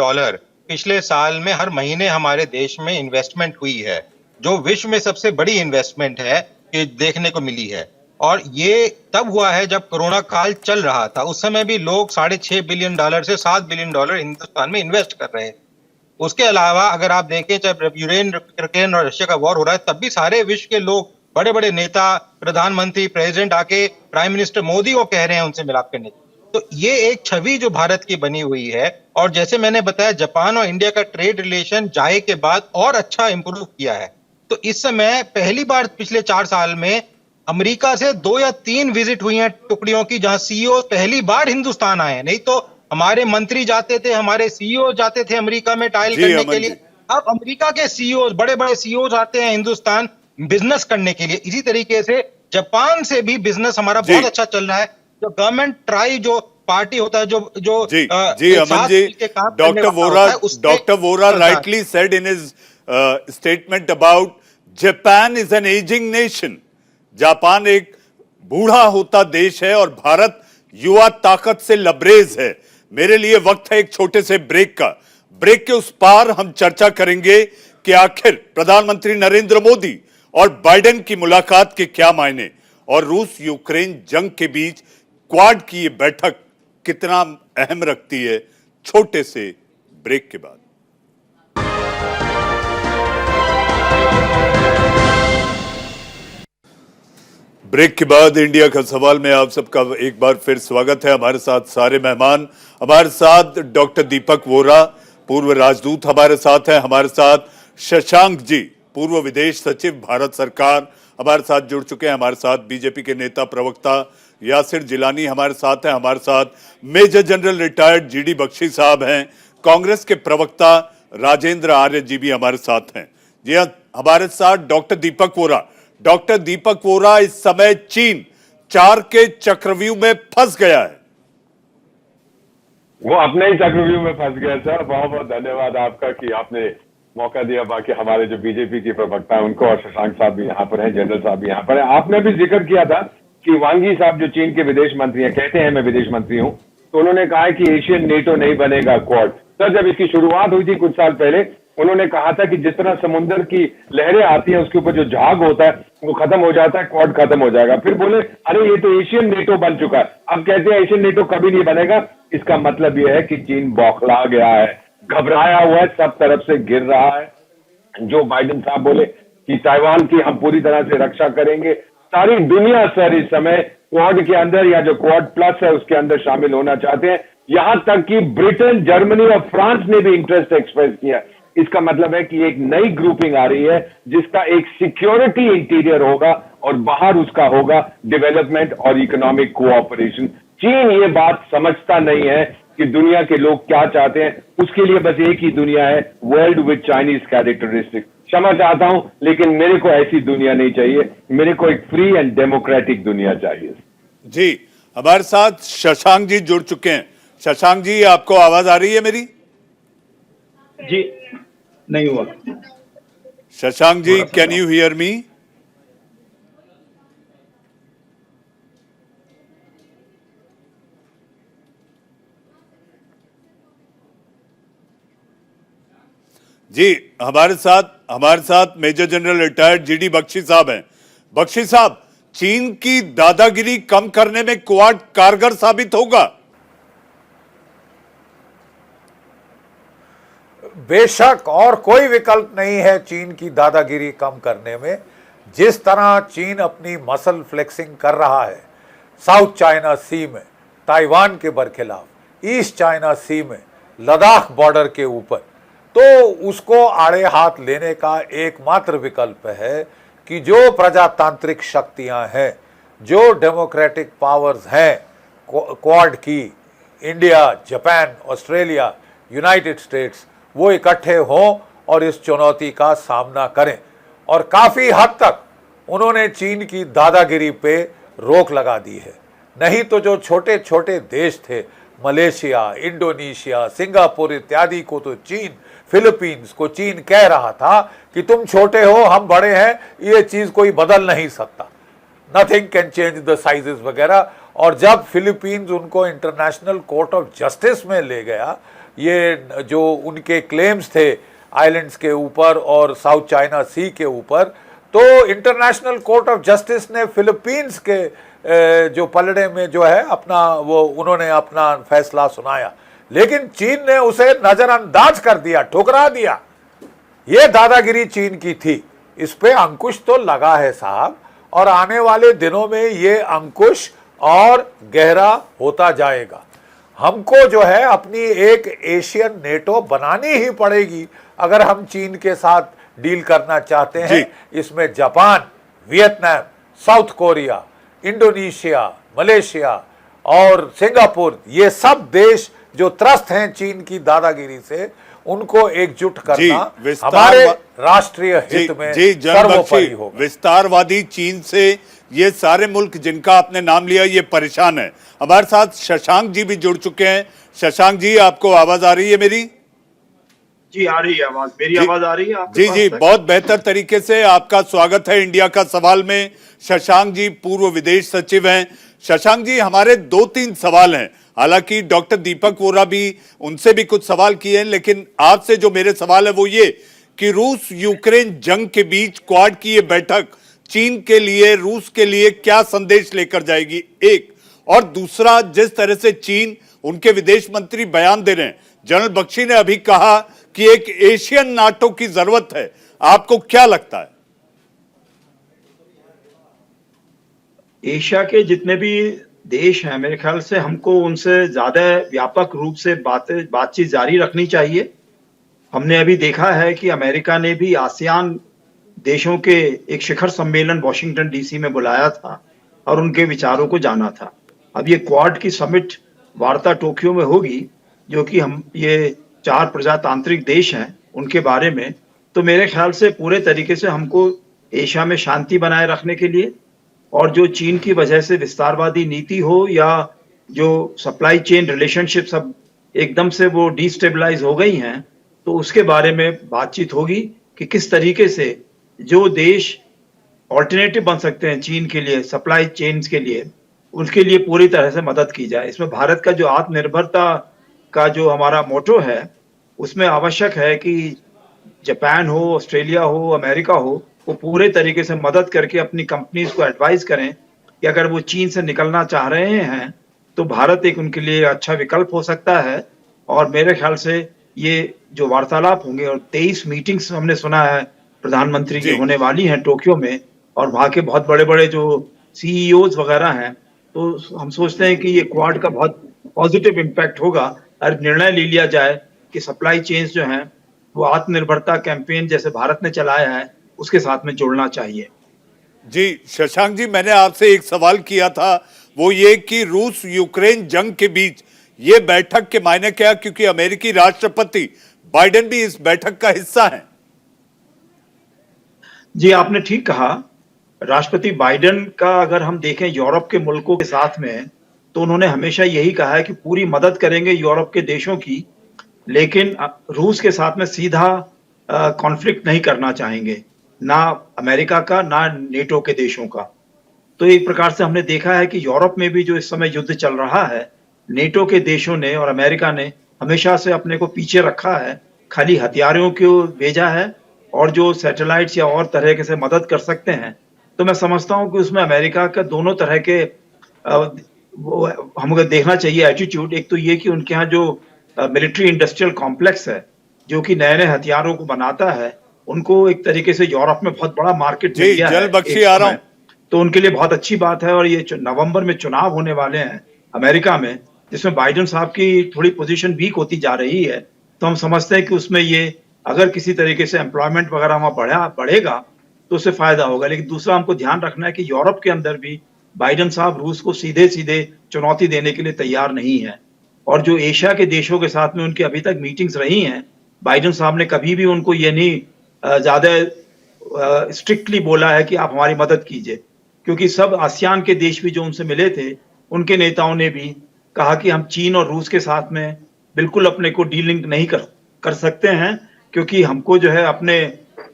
पिछले साल में हर महीने हमारे देश में इन्वेस्टमेंट हुई है, जो विश्व में सबसे बड़ी इन्वेस्टमेंट है कि देखने को मिली है। और ये तब हुआ है जब कोरोना काल चल रहा था। उस समय भी लोग $6.5 बिलियन से $7 बिलियन हिंदुस्तान में इन्वेस्ट कर रहे हैं। उसके अलावा अगर आप देखें, चाहे यूक्रेन और रशिया का वॉर हो रहा है, तब भी सारे विश्व के लोग, बड़े बड़े नेता, प्रधानमंत्री, प्रेसिडेंट आके प्राइम मिनिस्टर मोदी को कह रहे हैं उनसे मिलाप करने। तो ये एक छवि जो भारत की बनी हुई है। और जैसे मैंने बताया, जापान और इंडिया का ट्रेड रिलेशन जाए के बाद और अच्छा इंप्रूव किया है। तो इस समय पहली बार पिछले 4 साल में अमेरिका से 2 या 3 विजिट हुई हैं टुकड़ियों की, जहां सीईओ पहली बार हिंदुस्तान आए। नहीं तो हमारे मंत्री जाते थे, हमारे सीईओ जाते थे अमेरिका में टाइल करने के लिए। अब अमेरिका के सीईओ, बड़े बड़े सीईओ आते हैं हिंदुस्तान बिजनेस करने के लिए। इसी तरीके से जापान से भी बिजनेस हमारा बहुत अच्छा चल रहा है। जो गवर्नमेंट ट्राई जो पार्टी होता है, जो जी Aman ji, doctor Vora rightly said in his statement about Japan is an ageing nation. Japan एक बूढ़ा होता देश है और भारत युवा ताकत से लबरेज है। मेरे लिए वक्त है एक छोटे से ब्रेक का। ब्रेक के उस पार हम चर्चा करेंगे कि आखिर प्रधानमंत्री नरेंद्र मोदी और बाइडेन की मुलाकात के क्या मायने, और रूस यूक्रेन जंग के बीच क्वाड की ये बैठक कितना अहम रखती है। छोटे से ब्रेक के बाद। ब्रेक के बाद इंडिया का सवाल में आप सबका एक बार फिर स्वागत है। हमारे साथ सारे मेहमान, हमारे साथ डॉक्टर दीपक वोरा, पूर्व राजदूत हमारे साथ हैं, हमारे साथ शशांक जी, पूर्व विदेश सचिव भारत सरकार हमारे साथ जुड़ चुके हैं, हमारे साथ बीजेपी के नेता प्रवक्ता यासिर जिलानी हमारे साथ हैं, हमारे साथ major general retired GD Bakshi sahab हैं, कांग्रेस के प्रवक्ता राजेंद्र आर्य जी भी हमारे साथ हैं। जी हाँ, हमारे साथ डॉक्टर दीपक वोरा। डॉक्टर दीपक वोरा, इस समय चीन 4 के चक्रव्यूह में फंस गया है। वो अपने ही चक्रव्यूह में फंस गया सर। बहुत बहुत धन्यवाद आपका कि आपने मौका दिया। बाकी हमारे जो बीजेपी की प्रवक्ता है उनको, और शशांक साहब भी यहाँ पर हैं, जनरल साहब भी यहाँ पर हैं। आपने भी जिक्र किया था कि वांग यी साहब जो चीन के विदेश मंत्री हैं, कहते हैं मैं विदेश मंत्री हूँ, तो उन्होंने कहा है कि एशियन नेटो नहीं बनेगा क्वाड। सर, जब इसकी शुरुआत हुई थी कुछ साल पहले, उन्होंने कहा था कि जिस तरह समुद्र की लहरें आती हैं उसके ऊपर जो झाग होता है वो खत्म हो जाता है, क्वाड खत्म हो जाएगा। फिर बोले अरे ये तो एशियन नेटो बन चुका है। अब कहते हैं एशियन नेटो कभी नहीं बनेगा। इसका मतलब यह है कि चीन बौखला गया है, घबराया हुआ है, सब तरफ से गिर रहा है। जो बाइडेन साहब बोले कि ताइवान की हम पूरी तरह से रक्षा करेंगे। सारी दुनिया सर इस समय क्वाड के अंदर, या जो क्वाड प्लस है उसके अंदर शामिल होना चाहते हैं। यहां तक कि ब्रिटेन, जर्मनी और फ्रांस ने भी इंटरेस्ट एक्सप्रेस किया। इसका मतलब है कि एक नई ग्रुपिंग आ रही है जिसका एक सिक्योरिटी इंटीरियर होगा और बाहर उसका होगा डेवलपमेंट और इकोनॉमिक कोऑपरेशन। चीन ये बात समझता नहीं है कि दुनिया के लोग क्या चाहते हैं। उसके लिए बस एक ही दुनिया है, वर्ल्ड विद चाइनीज कैरेक्टरिस्टिक। क्षमा चाहता हूं, लेकिन मेरे को ऐसी दुनिया नहीं चाहिए। मेरे को एक फ्री एंड डेमोक्रेटिक दुनिया चाहिए। जी, हमारे साथ शशांक जी जुड़ चुके हैं। शशांक जी, आपको आवाज आ रही है मेरी? जी नहीं हुआ। Shashank ji, can you hear me? जी, हमारे साथ major general retired GD Bakshi sahab हैं। बख्शी साहब, चीन की दादागिरी कम करने में क्वाड कारगर साबित होगा? बेशक, और कोई विकल्प नहीं है चीन की दादागिरी कम करने में। जिस तरह चीन अपनी मसल फ्लेक्सिंग कर रहा है साउथ चाइना सी में ताइवान के बरखिलाफ, ईस्ट चाइना सी में लद्दाख बॉर्डर के ऊपर, तो उसको आड़े हाथ लेने का एकमात्र विकल्प है कि जो प्रजातांत्रिक शक्तियां हैं, जो डेमोक्रेटिक पावर्स हैं क्वाड की, India, Japan, Australia, United states, वो इकट्ठे हों और इस चुनौती का सामना करें। और काफी हद तक उन्होंने चीन की दादागिरी पे रोक लगा दी है। नहीं तो जो छोटे छोटे देश थे, मलेशिया, इंडोनेशिया, सिंगापुर इत्यादि को तो चीन, फिलीपींस को चीन कह रहा था कि तुम छोटे हो, हम बड़े हैं, ये चीज कोई बदल नहीं सकता, nothing can change the sizes वगैरह। और जब फिलीपींस उनको इंटरनेशनल कोर्ट ऑफ जस्टिस में ले गया, ये जो उनके क्लेम्स थे आइलैंड्स के ऊपर और साउथ चाइना सी के ऊपर, तो इंटरनेशनल कोर्ट ऑफ जस्टिस ने फिलीपींस के जो पलड़े में जो है अपना वो उन्होंने अपना फैसला सुनाया, लेकिन चीन ने उसे नजरअंदाज कर दिया, ठुकरा दिया। ये दादागिरी चीन की थी। इस पे अंकुश तो लगा है साहब, और आने वाले दिनों में ये अंकुश और गहरा होता जाएगा। हमको जो है अपनी एक एशियन नेटो बनानी ही पड़ेगी अगर हम चीन के साथ डील करना चाहते हैं। इसमें Japan, Vietnam, south Korea, Indonesia, Malaysia और सिंगापुर, ये सब देश जो त्रस्त हैं चीन की दादागिरी से, उनको एकजुट करना हमारे राष्ट्रीय हित में सर्वोपरि होगा। विस्तारवादी चीन से ये सारे मुल्क जिनका आपने नाम लिया ये परेशान है। हमारे साथ शशांक जी भी जुड़ चुके हैं। शशांक जी, आपको आवाज आ रही है मेरी? जी आ रही है आवाज। मेरी आवाज आ रही है आपके जी पास जी, तक? बहुत बेहतर तरीके से। आपका स्वागत है इंडिया का सवाल में। शशांक जी पूर्व विदेश सचिव हैं। शशांक जी, हमारे 2-3 सवाल हैं। हालांकि डॉक्टर दीपक वोरा भी, उनसे भी कुछ सवाल किए हैं, लेकिन आपसे जो मेरे सवाल है वो ये कि रूस यूक्रेन जंग के बीच क्वाड की ये बैठक चीन के लिए, रूस के लिए क्या संदेश लेकर जाएगी, एक। और दूसरा, जिस तरह से चीन, उनके विदेश मंत्री बयान दे रहे हैं, जनरल बख्शी ने अभी कहा कि एक एशियन नाटो की जरूरत है, आपको क्या लगता है? एशिया के जितने भी देश हैं, मेरे ख्याल से हमको उनसे ज्यादा व्यापक रूप से बातचीत जारी रखनी चाहिए। हमने अभी देखा है कि अमेरिका ने भी आसियान देशों के एक शिखर सम्मेलन वॉशिंगटन डीसी में बुलाया था और उनके विचारों को जाना था। अब ये क्वाड की समिट वार्ता टोक्यो में होगी, जो कि हम ये 4 प्रजातांत्रिक देश हैं उनके बारे में, तो मेरे ख्याल से पूरे तरीके से हमको एशिया में शांति बनाए रखने के लिए, और जो चीन की वजह से विस्तारवादी नीति हो या जो सप्लाई चेन रिलेशनशिप सब एकदम से वो डिस्टेबलाइज हो गई हैं, तो उसके बारे में बातचीत होगी कि किस तरीके से जो देश ऑल्टरनेटिव बन सकते हैं चीन के लिए सप्लाई चेन्स के लिए, उसके लिए पूरी तरह से मदद की जाए। इसमें भारत का जो आत्मनिर्भरता का जो हमारा मोटो है, उसमें आवश्यक है कि जापान हो, ऑस्ट्रेलिया हो, अमेरिका हो, वो पूरे तरीके से मदद करके अपनी कंपनीज को एडवाइस करें कि अगर वो चीन से निकलना चाह रहे हैं तो भारत एक उनके लिए अच्छा विकल्प हो सकता है। और मेरे ख्याल से ये जो वार्तालाप होंगे, और 23 मीटिंग्स हमने सुना है प्रधानमंत्री की जी। होने वाली हैं टोक्यो में, और वहाँ के बहुत बड़े बड़े जो सीईओज वगैरह हैं, तो हम सोचते हैं कि ये क्वाड का बहुत पॉजिटिव इम्पैक्ट होगा और निर्णय ले लिया जाए कि सप्लाई चेन्स जो हैं वो आत्मनिर्भरता कैंपेन जैसे भारत ने चलाया है उसके साथ में जोड़ना चाहिए। जी शशांक जी, मैंने आपसे एक सवाल किया था, वो ये कि रूस यूक्रेन जंग के बीच ये बैठक के मायने क्या, क्योंकि अमेरिकी राष्ट्रपति बाइडेन भी इस बैठक का हिस्सा हैं। जी, आपने ठीक कहा। राष्ट्रपति बाइडेन का अगर हम देखें यूरोप के मुल्कों के साथ में, तो उन्होंने हमेशा यही कहा है कि पूरी मदद करेंगे यूरोप के देशों की, लेकिन रूस के साथ में सीधा कॉन्फ्लिक्ट नहीं करना चाहेंगे, ना अमेरिका का ना नेटो के देशों का। तो एक प्रकार से हमने देखा है कि यूरोप में भी जो इस समय युद्ध चल रहा है, नेटो के देशों ने और अमेरिका ने हमेशा से अपने को पीछे रखा है, खाली हथियारों को भेजा है, और जो सैटेलाइट्स या और तरह के से मदद कर सकते हैं। तो मैं समझता हूं कि उसमें अमेरिका का दोनों तरह के हमको देखना चाहिए एटीट्यूड। एक तो ये कि उनके यहाँ जो मिलिट्री इंडस्ट्रियल कॉम्प्लेक्स है, जो कि नए नए हथियारों को बनाता है, उनको एक तरीके से यूरोप में बहुत बड़ा मार्केट मिल गया है। जल बख्शी आ रहा हूं। तो उनके लिए बहुत अच्छी बात है। और ये नवंबर में चुनाव होने वाले हैं अमेरिका में, जिसमें बाइडेन साहब की थोड़ी पोजीशन वीक होती जा रही है, तो हम समझते हैं कि उसमें ये अगर किसी तरीके से एम्प्लॉयमेंट वगैरह वहाँ बढ़ेगा तो उससे फायदा होगा। लेकिन दूसरा हमको ध्यान रखना है कि यूरोप के अंदर भी बाइडेन साहब रूस को सीधे सीधे चुनौती देने के लिए तैयार नहीं है। और जो एशिया के देशों के साथ में उनकी अभी तक मीटिंग्स रही हैं, बाइडेन साहब ने कभी भी उनको ये नहीं ज्यादा स्ट्रिक्टली बोला है कि आप हमारी मदद कीजिए, क्योंकि सब आसियान के देश भी जो उनसे मिले थे, उनके नेताओं ने भी कहा कि हम चीन और रूस के साथ में बिल्कुल अपने को डीलिंक नहीं कर सकते हैं, क्योंकि हमको जो है अपने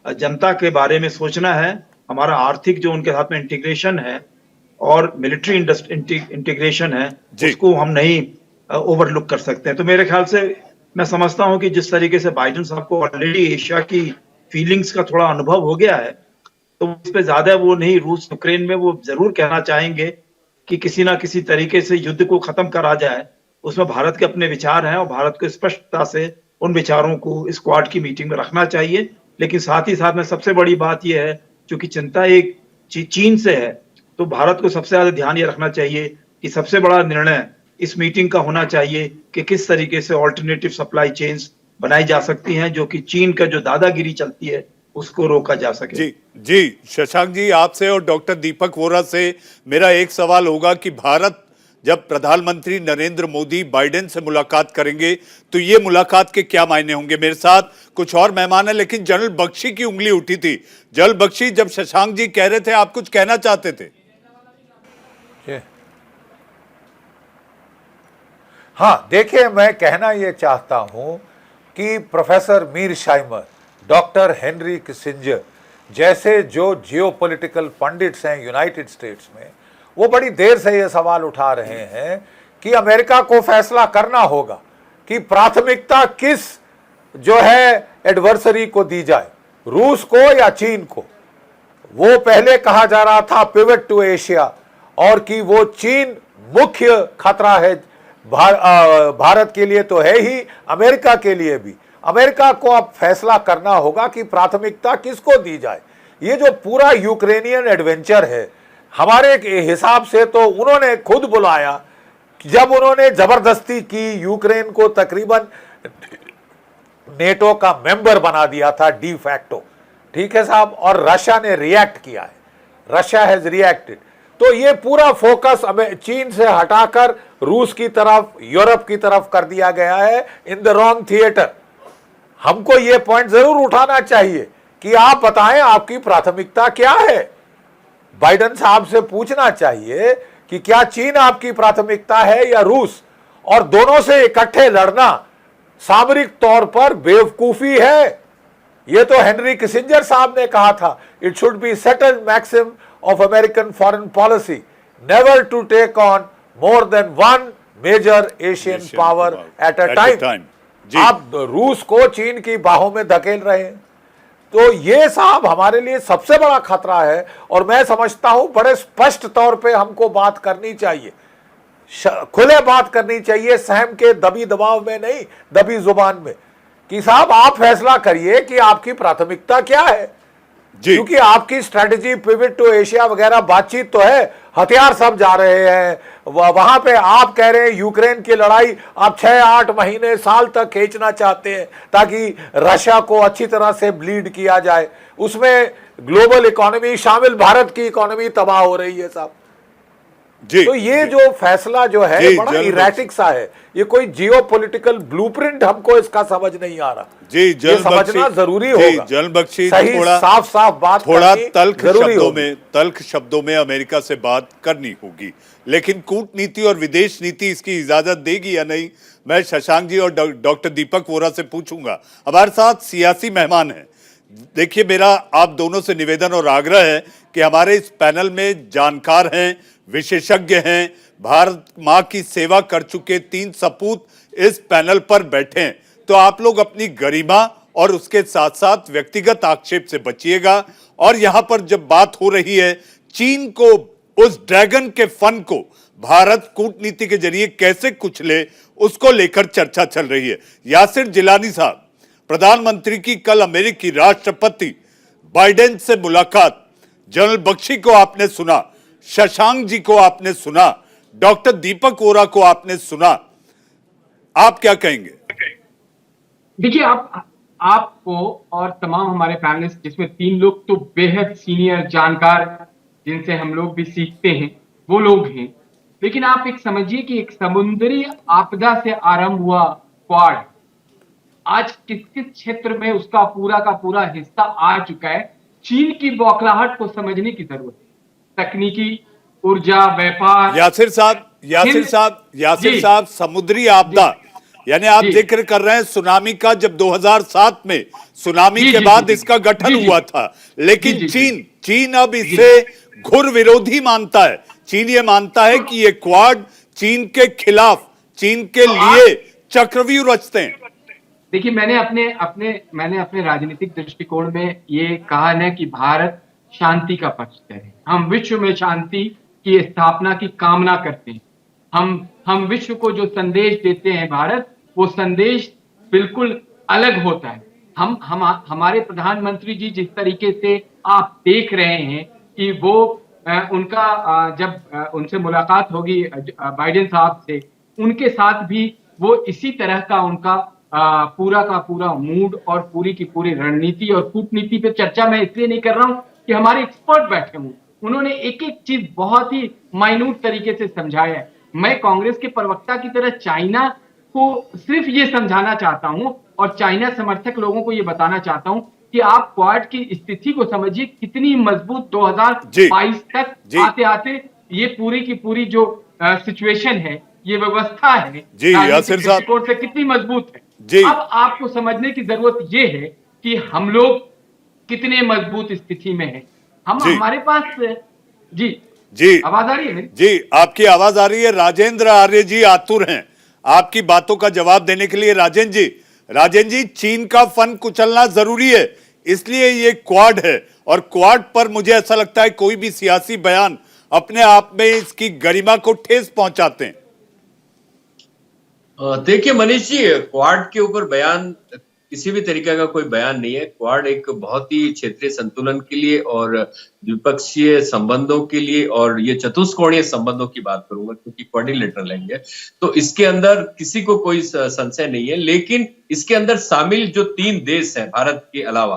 जनता के बारे में सोचना है। हमारा आर्थिक जो उनके साथ में इंटीग्रेशन है और मिलिट्री इंटीग्रेशन है, उसको हम नहीं ओवरलुक कर सकते हैं। तो मेरे ख्याल से मैं समझता हूं कि जिस तरीके से बाइडेन साहब को ऑलरेडी एशिया की फीलिंग्स का थोड़ा अनुभव हो गया है, तो इस पे ज्यादा वो नहीं, रूस यूक्रेन में वो जरूर कहना चाहेंगे कि किसी ना किसी तरीके से युद्ध को खत्म करा जाए। उसमें भारत के अपने विचार हैं और भारत को स्पष्टता से उन विचारों को इस क्वाड की मीटिंग में रखना चाहिए। लेकिन साथ ही साथ में सबसे बड़ी बात यह है, चूंकि चिंता एक चीन से है, तो भारत को सबसे ज्यादा ध्यान ये रखना चाहिए कि सबसे बड़ा निर्णय इस मीटिंग का होना चाहिए कि किस तरीके से ऑल्टरनेटिव सप्लाई चेन्स बनाई जा सकती हैं, जो कि चीन का जो दादागिरी चलती है उसको रोका जा सके। जी शशांक जी, आपसे और डॉक्टर दीपक वोरा से मेरा एक सवाल होगा कि भारत जब प्रधानमंत्री नरेंद्र मोदी बाइडेन से मुलाकात करेंगे तो ये मुलाकात के क्या मायने होंगे। मेरे साथ कुछ और मेहमान हैं, लेकिन जनरल बख्शी की उंगली उठी थी। जनरल बख्शी, जब शशांक जी कह रहे थे, आप कुछ कहना चाहते थे? हाँ, देखिए, मैं कहना ये चाहता हूं कि प्रोफेसर मीरशाइमर, डॉक्टर हेनरी किसिंजर जैसे जो जियोपॉलिटिकल पंडित्स हैं यूनाइटेड स्टेट्स में, वो बड़ी देर से ये सवाल उठा रहे हैं कि अमेरिका को फैसला करना होगा कि प्राथमिकता किस जो है एडवर्सरी को दी जाए, रूस को या चीन को। वो पहले कहा जा रहा था पिवट टू एशिया, और कि वो चीन मुख्य खतरा है भारत के लिए तो है ही, अमेरिका के लिए भी। अमेरिका को अब फैसला करना होगा कि प्राथमिकता किसको दी जाए। ये जो पूरा यूक्रेनियन एडवेंचर है, हमारे हिसाब से तो उन्होंने खुद बुलाया जब उन्होंने जबरदस्ती की, यूक्रेन को तकरीबन नेटो का मेंबर बना दिया था डी फैक्टो। ठीक है साहब, और रशिया ने रिएक्ट किया है, रशिया हैज रिएक्टेड। तो ये पूरा फोकस हमें चीन से हटाकर रूस की तरफ, यूरोप की तरफ कर दिया गया है इन द रॉन्ग थिएटर। हमको ये पॉइंट जरूर उठाना चाहिए कि आप बताएं आपकी प्राथमिकता क्या है। बाइडेन साहब से पूछना चाहिए कि क्या चीन आपकी प्राथमिकता है या रूस, और दोनों से इकट्ठे लड़ना सामरिक तौर पर बेवकूफी है। यह तो हेनरी किसिंजर साहब ने कहा था, it should be settled maxim of American foreign policy never to take on more than one major Asian power at a time. आप रूस को चीन की बाहों में धकेल रहे हैं। तो ये साहब हमारे लिए सबसे बड़ा खतरा है, और मैं समझता हूं बड़े स्पष्ट तौर पे हमको बात करनी चाहिए, खुले बात करनी चाहिए, सहम के दबी दबाव में नहीं, दबी जुबान में, कि साहब आप फैसला करिए कि आपकी प्राथमिकता क्या है। क्योंकि आपकी स्ट्रेटेजी पिवट टू एशिया वगैरह बातचीत तो है, हथियार सब जा रहे हैं वहां पे। आप कह रहे हैं यूक्रेन की लड़ाई आप 6-8 महीने साल तक खींचना चाहते हैं ताकि रशिया को अच्छी तरह से ब्लीड किया जाए, उसमें ग्लोबल इकोनॉमी शामिल, भारत की इकोनॉमी तबाह हो रही है साहब। तो ये जो फैसला जो है बड़ा इरेटिक सा है, ये कोई जियोपॉलिटिकल ब्लूप्रिंट हमको इसका समझ नहीं आ रहा। जी, ये समझना जरूरी होगा। जलबख्शी थोड़ा साफ बात, थोड़ा तल्ख शब्दों में अमेरिका से बात करनी होगी, लेकिन कूटनीति और विदेश नीति इसकी इजाजत देगी या नहीं, मैं शशांक जी और डॉक्टर दीपक वोरा से पूछूंगा। हमारे साथ सियासी मेहमान हैं। देखिए, मेरा आप दोनों से निवेदन और आग्रह है कि हमारे इस पैनल में जानकार हैं, विशेषज्ञ हैं, भारत मां की सेवा कर चुके 3 सपूत इस पैनल पर बैठे हैं। तो आप लोग अपनी गरिमा और उसके साथ साथ व्यक्तिगत आक्षेप से बचिएगा। और यहां पर जब बात हो रही है चीन को, उस ड्रैगन के फन को भारत कूटनीति के जरिए कैसे कुचले, उसको लेकर चर्चा चल रही है। यासिर जिलानी साहब, प्रधानमंत्री की कल अमेरिकी राष्ट्रपति बाइडेन से मुलाकात, जनरल बख्शी को आपने सुना, शशांक जी को आपने सुना, डॉक्टर दीपक वोरा को आपने सुना, आप क्या कहेंगे? देखिए, आपको और तमाम हमारे पैनलिस्ट, जिसमें 3 लोग तो बेहद सीनियर जानकार, जिनसे हम लोग भी सीखते हैं, वो लोग हैं। लेकिन आप एक समझिए कि एक समुद्री आपदा से आरंभ हुआ क्वाड आज किस किस क्षेत्र में उसका पूरा का पूरा हिस्सा आ चुका है। चीन की बौखलाहट को समझने की जरूरत है। तकनीकी, ऊर्जा, व्यापार। यासिर साहब, समुद्री आपदा यानी आप जिक्र कर रहे हैं सुनामी का, जब 2007 में सुनामी के बाद इसका गठन हुआ था। लेकिन चीन अब इसे घुर विरोधी मानता है। चीन ये मानता है कि ये क्वाड चीन के खिलाफ, चीन के लिए चक्रव्यूह रचते हैं। देखिए, मैंने अपने राजनीतिक दृष्टिकोण में ये कहा है कि भारत शांति का पक्षधर है। हम विश्व में शांति की स्थापना की कामना करते हैं। हम विश्व को जो संदेश देते हैं भारत, वो संदेश बिल्कुल अलग होता है। हमारे प्रधानमंत्री जी जिस तरीके से आप देख रहे हैं कि वो जब उनसे मुलाकात होगी बाइडेन साहब से, उनके साथ भी वो इसी तरह का उनका पूरा का पूरा मूड और पूरी की पूरी रणनीति और कूटनीति पे चर्चा मैं इसलिए नहीं कर रहा हूं कि हमारे एक्सपर्ट बैठे हों। उन्होंने एक एक चीज बहुत ही माइन्यूट तरीके से समझाया है। मैं कांग्रेस के प्रवक्ता की तरह चाइना को सिर्फ ये समझाना चाहता हूं और चाइना समर्थक लोगों को ये बताना चाहता हूं कि आप क्वाड की स्थिति को समझिए, कितनी मजबूत 2022 तक आते आते ये पूरी की पूरी जो सिचुएशन है, ये व्यवस्था है दृष्टिकोण से कितनी मजबूत है। अब आपको समझने की जरूरत ये है कि हम लोग कितने मजबूत स्थिति में हैं। हमारे पास जी आवाज आ रही है? जी, आपकी आवाज आ रही है। राजेंद्र आर्य जी आतुर हैं आपकी बातों का जवाब देने के लिए। राजेंद्र जी, चीन का फन कुचलना जरूरी है, इसलिए ये क्वाड है। और क्वाड पर मुझे ऐसा लगता है कोई भी सियासी बयान अपने आप में इसकी गरिमा को ठेस पहुंचाते हैं। देखिए मनीष जी, क्वाड के ऊपर बयान किसी भी तरीके का कोई बयान नहीं है। क्वाड एक बहुत ही क्षेत्रीय संतुलन के लिए और द्विपक्षीय संबंधों के लिए, और ये चतुष्कोणीय संबंधों की बात करूंगा क्योंकि क्वाड्रिलेटरल है, तो इसके अंदर किसी को कोई संशय नहीं है। लेकिन इसके अंदर शामिल जो 3 देश हैं भारत के अलावा,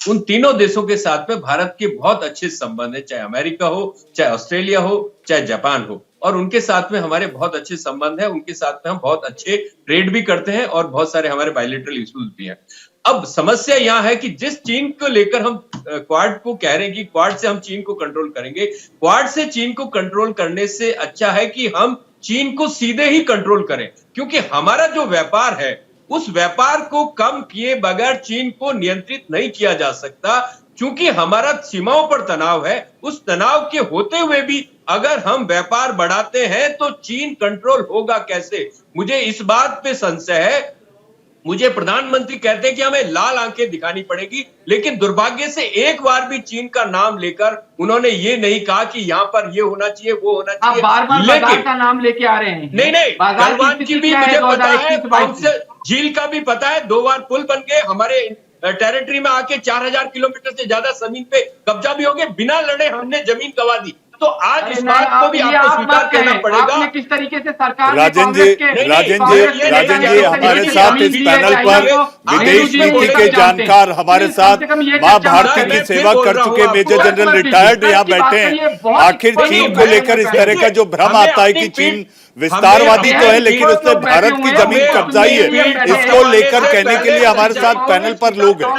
उन तीनों देशों के साथ में भारत के बहुत अच्छे संबंध है, चाहे अमेरिका हो, चाहे ऑस्ट्रेलिया हो, चाहे जापान हो, और उनके साथ में हमारे बहुत अच्छे संबंध है। उनके साथ में हम बहुत अच्छे ट्रेड भी करते हैं और बहुत सारे हमारे बायलैटरल इश्यूज भी हैं। अब समस्या यह है कि जिस चीन को लेकर हम क्वाड को कह रहे हैं कि क्वाड से हम चीन को कंट्रोल करेंगे, क्वाड से चीन को कंट्रोल करने से अच्छा है कि हम चीन को सीधे ही कंट्रोल करें, क्योंकि हमारा जो व्यापार है उस व्यापार को कम किए बगैर चीन को नियंत्रित नहीं किया जा सकता, क्योंकि हमारा सीमाओं पर तनाव है। उस तनाव के होते हुए भी अगर हम व्यापार बढ़ाते हैं तो चीन कंट्रोल होगा कैसे? मुझे इस बात पे संशय है। मुझे प्रधानमंत्री कहते हैं कि हमें लाल आंखें दिखानी पड़ेगी, लेकिन दुर्भाग्य से एक बार भी चीन का नाम लेकर उन्होंने ये नहीं कहा कि यहाँ पर ये होना चाहिए, वो होना चाहिए। आप बार बार बाजार का नाम लेके आ रहे हैं। नहीं, गलवान की भी मुझे पता है, झील का भी पता है, 2 बार पुल बन गए, हमारे टेरिटरी में आके 4000 किलोमीटर से ज्यादा जमीन पे कब्जा भी हो गया, बिना लड़े हमने जमीन गंवा दी। तो आज इस बात को भी आपको स्वीकार करना पड़ेगा। किस तरीके से सरकार राजन जी हमारे साथ इस पैनल पर विदेश नीति के जानकार हमारे साथ मां भारती की सेवा कर चुके मेजर जनरल रिटायर्ड यहाँ बैठे हैं। आखिर चीन को लेकर इस तरह का जो भ्रम आता है कि चीन विस्तारवादी तो है लेकिन उसने भारत की जमीन कब्जाई है, इसको लेकर कहने के लिए हमारे साथ पैनल पर लोग हैं।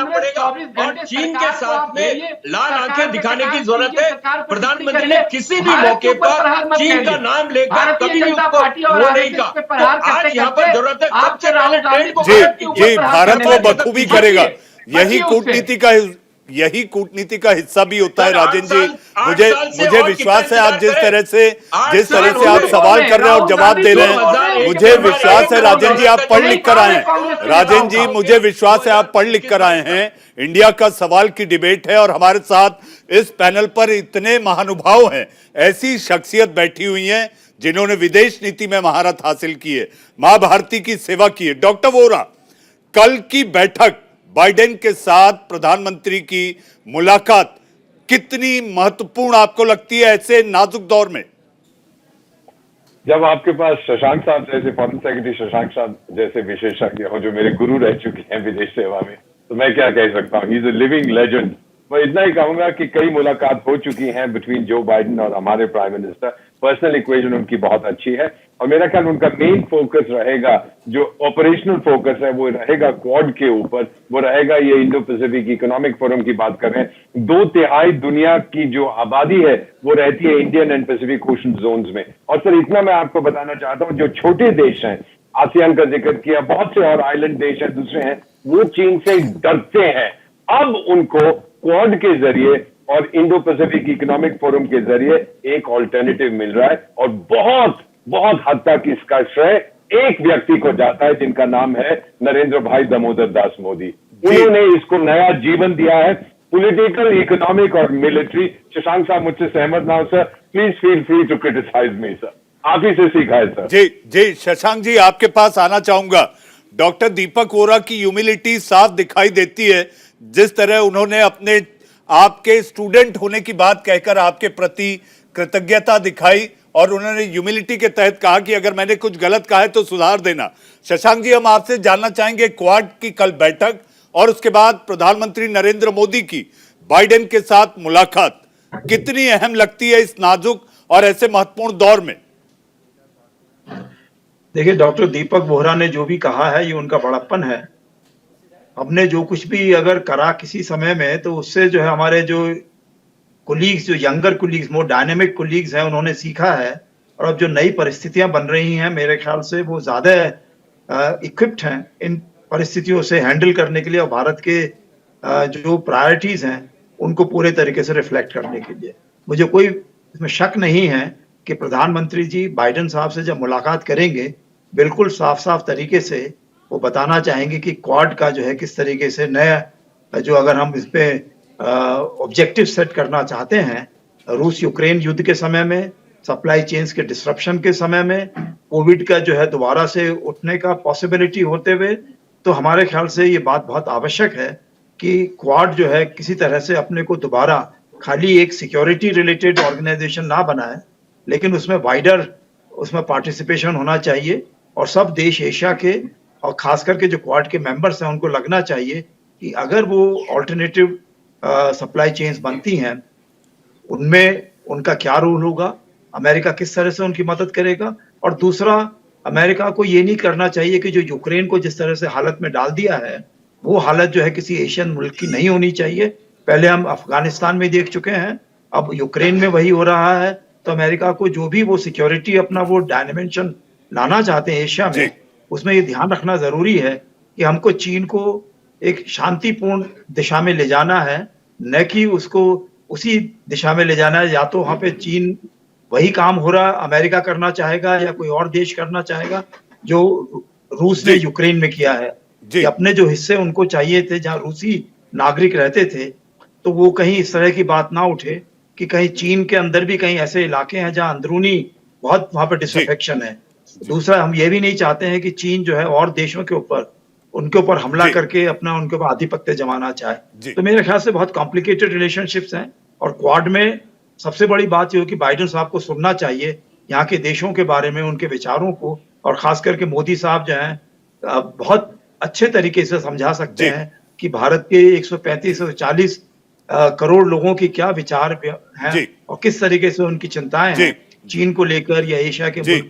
और चीन के साथ में लाल आंखें दिखाने की जरूरत है। प्रधानमंत्री ने किसी भी मौके पर चीन का नाम लेकर कभी भी उसको वो नहीं कहा। तो आज यहाँ पर जरूरत है सबसे पहले ट्रेड को जी भारत वो बखूबी करेगा। यही कूटनीति का हिस्सा भी होता है। राजन जी मुझे विश्वास है आप जिस तरह से आप सवाल कर रहे हैं और जवाब दे रहे हैं, मुझे विश्वास है राजन जी आप पढ़ लिख कर आए हैं। राजन जी मुझे विश्वास है आप पढ़ लिख कर आए हैं। इंडिया का सवाल की डिबेट है और हमारे साथ इस पैनल पर इतने महानुभाव हैं, ऐसी शख्सियत बैठी हुई हैं जिन्होंने विदेश नीति में महारत हासिल की है, मां भारती की सेवा की है। डॉक्टर वोरा, कल की बैठक बाइडेन के साथ प्रधानमंत्री की मुलाकात कितनी महत्वपूर्ण आपको लगती है ऐसे नाजुक दौर में? जब आपके पास शशांक साहब जैसे फॉरेन सेक्रेटरी शशांक साहब जैसे विशेषज्ञ हो जो मेरे गुरु रह चुके हैं विदेश सेवा में, तो मैं क्या कह सकता हूँ, he is a living legend. मैं इतना ही कहूंगा कि कई मुलाकात हो चुकी हैं बिटवीन जो बाइडेन और हमारे प्राइम मिनिस्टर। पर्सनल इक्वेशन उनकी बहुत अच्छी है और मेरा ख्याल उनका मेन फोकस रहेगा, जो ऑपरेशनल फोकस है वो रहेगा क्वाड के ऊपर, वो रहेगा ये इंडो पैसिफिक इकोनॉमिक फोरम की बात कर रहे हैं। 2/3 दुनिया की जो आबादी है वो रहती है Indian and Pacific Ocean zones में। और सर इतना मैं आपको बताना चाहता हूँ, जो छोटे देश हैं, आसियान का जिक्र किया, बहुत से और आइलैंड देश हैं दूसरे हैं, वो चीन से डरते हैं। अब उनको क्वाड के जरिए और इंडो पैसिफिक इकोनॉमिक फोरम के जरिए एक ऑल्टरनेटिव मिल रहा है और बहुत बहुत हद तक इसका श्रेय एक व्यक्ति को जाता है जिनका नाम है नरेंद्र भाई दामोदर दास मोदी। उन्होंने इसको नया जीवन दिया है, पॉलिटिकल, इकोनॉमिक और मिलिट्री। शशांक साहब मुझसे सहमत ना हो sir, please feel free to criticise me sir, आप ही से सीखा है सर। जी शशांक जी आपके पास आना चाहूंगा। डॉक्टर दीपक वोरा की ह्यूमिलिटी साफ दिखाई देती है, जिस तरह उन्होंने अपने आपके स्टूडेंट होने की बात कहकर आपके प्रति कृतज्ञता दिखाई और उन्होंने ह्यूमिलिटी के तहत कहा कि अगर मैंने कुछ गलत कहा है तो सुधार देना। शशांक जी हम आपसे जानना चाहेंगे, क्वाड की कल बैठक और उसके बाद प्रधानमंत्री नरेंद्र मोदी की बाइडेन के साथ मुलाकात कितनी अहम लगती है इस नाजुक और ऐसे महत्वपूर्ण दौर में? देखिए डॉक्टर दीपक वोरा ने जो भी कहा है ये उनका बड़प्पन है। हमने जो कुछ भी अगर करा किसी समय में तो उससे जो है हमारे जो कोलीग्स, जो यंगर कोलीग्स, मोर डायनेमिक कोलीग्स हैं, उन्होंने सीखा है और अब जो नई परिस्थितियां बन रही हैं मेरे ख्याल से वो ज्यादा इक्विप्ड हैं इन परिस्थितियों से हैंडल करने के लिए और भारत के जो प्रायोरिटीज हैं उनको पूरे तरीके से रिफ्लेक्ट करने के लिए। मुझे कोई इसमें शक नहीं है कि प्रधानमंत्री जी बाइडेन साहब से जब मुलाकात करेंगे बिल्कुल साफ साफ तरीके से वो बताना चाहेंगे कि क्वाड का जो है किस तरीके से नया, जो अगर हम इस पे ऑब्जेक्टिव सेट करना चाहते हैं, रूस यूक्रेन युद्ध के समय में, सप्लाई चेन्स के डिसरप्शन के समय में, कोविड का जो है दोबारा से उठने का पॉसिबिलिटी होते हुए, तो हमारे ख्याल से ये बात बहुत आवश्यक है कि क्वाड जो है किसी तरह से अपने को दोबारा खाली एक सिक्योरिटी रिलेटेड ऑर्गेनाइजेशन ना बनाए, लेकिन उसमें वाइडर उसमें पार्टिसिपेशन होना चाहिए और सब देश एशिया के और खास करके जो क्वाड के मेंबर्स हैं उनको लगना चाहिए कि अगर वो ऑल्टरनेटिव सप्लाई चेन्स बनती हैं, उनमें उनका क्या रोल होगा, अमेरिका किस तरह से उनकी मदद करेगा। और दूसरा, अमेरिका को ये नहीं करना चाहिए कि जो यूक्रेन को जिस तरह से हालत में डाल दिया है, वो हालत जो है किसी एशियन मुल्क की नहीं होनी चाहिए। पहले हम अफगानिस्तान में देख चुके हैं, अब यूक्रेन में वही हो रहा है। तो अमेरिका को जो भी वो सिक्योरिटी अपना वो डायमेंशन लाना चाहते हैं एशिया में, उसमें ये ध्यान रखना जरूरी है कि हमको चीन को एक शांतिपूर्ण दिशा में ले जाना है, न कि उसको उसी दिशा में ले जाना है। या तो वहां पे चीन वही काम हो रहा अमेरिका करना चाहेगा या कोई और देश करना चाहेगा जो रूस ने यूक्रेन में किया है, कि अपने जो हिस्से उनको चाहिए थे जहां रूसी नागरिक रहते थे, तो वो कहीं इस तरह की बात ना उठे कि कहीं चीन के अंदर भी कहीं ऐसे इलाके हैं जहां अंदरूनी बहुत वहां पर डिसअफेक्शन है। दूसरा, हम ये भी नहीं चाहते हैं कि चीन जो है और देशों के ऊपर उनके ऊपर हमला करके अपना उनके ऊपर आधिपत्य जमाना चाहे। तो मेरे ख्याल से बहुत कॉम्प्लिकेटेड रिलेशनशिप्स हैं, और क्वाड में सबसे बड़ी बात ये हो कि बाइडेन साहब को सुनना चाहिए यहाँ के देशों के बारे में, उनके विचारों को, और खास करके मोदी साहब जो हैं बहुत अच्छे तरीके से समझा सकते हैं कि भारत के 135-140 करोड़ लोगों की क्या विचार हैं और किस तरीके से उनकी चिंताएं हैं चीन को लेकर या एशिया के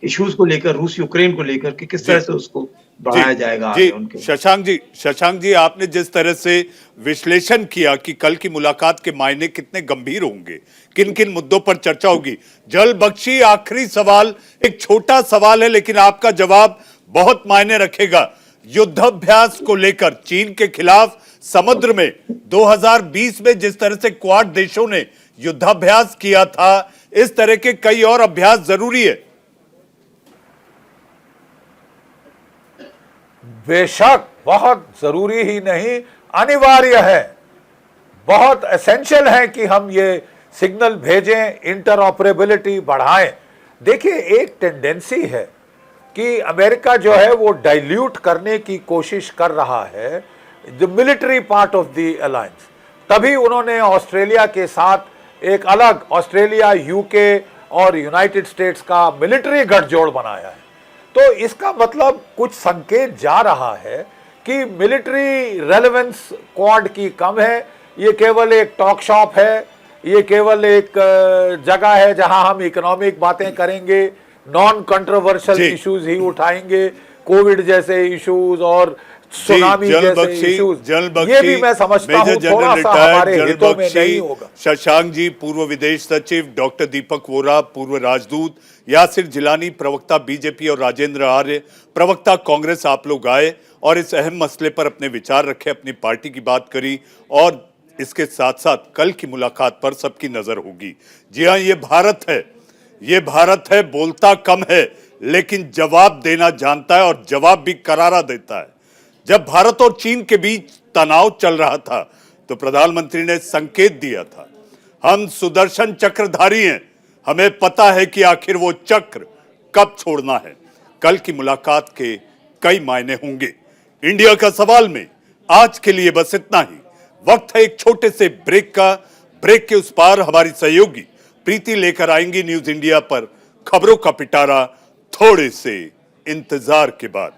इश्यूज को लेकर, रूस यूक्रेन को लेकर, कि किस तरह से उसको बढ़ाया जाएगा आगे उनके। शशांक जी, आपने जिस तरह से विश्लेषण किया कि कल की मुलाकात के मायने कितने गंभीर होंगे, किन किन मुद्दों पर चर्चा होगी। जल बख्शी, आखिरी सवाल, एक छोटा सवाल है लेकिन आपका जवाब बहुत मायने रखेगा। युद्धाभ्यास को लेकर चीन के खिलाफ समुद्र में 2020 में जिस तरह से क्वाड देशों ने युद्धाभ्यास किया था, इस तरह के कई और अभ्यास जरूरी है। बेशक, बहुत जरूरी ही नहीं, अनिवार्य है, बहुत एसेंशियल है कि हम ये सिग्नल भेजें, इंटरऑपरेबिलिटी बढ़ाएं। देखिए, एक टेंडेंसी है कि अमेरिका जो है वो डाइल्यूट करने की कोशिश कर रहा है the military part of the alliance. तभी उन्होंने ऑस्ट्रेलिया के साथ एक अलग, ऑस्ट्रेलिया, यूके और यूनाइटेड स्टेट्स का मिलिट्री गठजोड़ बनाया है। तो इसका मतलब कुछ संकेत जा रहा है कि मिलिट्री रेलेवेंस क्वाड की कम है, ये केवल एक टॉक शॉप है, ये केवल एक जगह है जहां हम इकोनॉमिक बातें करेंगे, नॉन कंट्रोवर्शियल इश्यूज ही उठाएंगे, कोविड जैसे इश्यूज और सुनामी जैसे इश्यूज। ये भी मैं समझता हूं थोड़ा सा हमारे हितों में नहीं होगा। शशांक जी, पूर्व विदेश सचिव, डॉक्टर दीपक वोरा, पूर्व राजदूत, यासिर जिलानी, प्रवक्ता बीजेपी, और राजेंद्र आर्य, प्रवक्ता कांग्रेस, आप लोग आए और इस अहम मसले पर अपने विचार रखे, अपनी पार्टी की बात करी, और इसके साथ साथ कल की मुलाकात पर सबकी नजर होगी। जी हाँ, ये भारत है, बोलता कम है लेकिन जवाब देना जानता है, और जवाब भी करारा देता है। जब भारत और चीन के बीच तनाव चल रहा था तो प्रधानमंत्री ने संकेत दिया था, हम सुदर्शन चक्रधारी हैं, हमें पता है कि आखिर वो चक्र कब छोड़ना है। कल की मुलाकात के कई मायने होंगे। इंडिया का सवाल में आज के लिए बस इतना ही। वक्त है एक छोटे से ब्रेक का। ब्रेक के उस पार हमारी सहयोगी प्रीति लेकर आएंगी न्यूज इंडिया पर खबरों का पिटारा, थोड़े से इंतजार के बाद।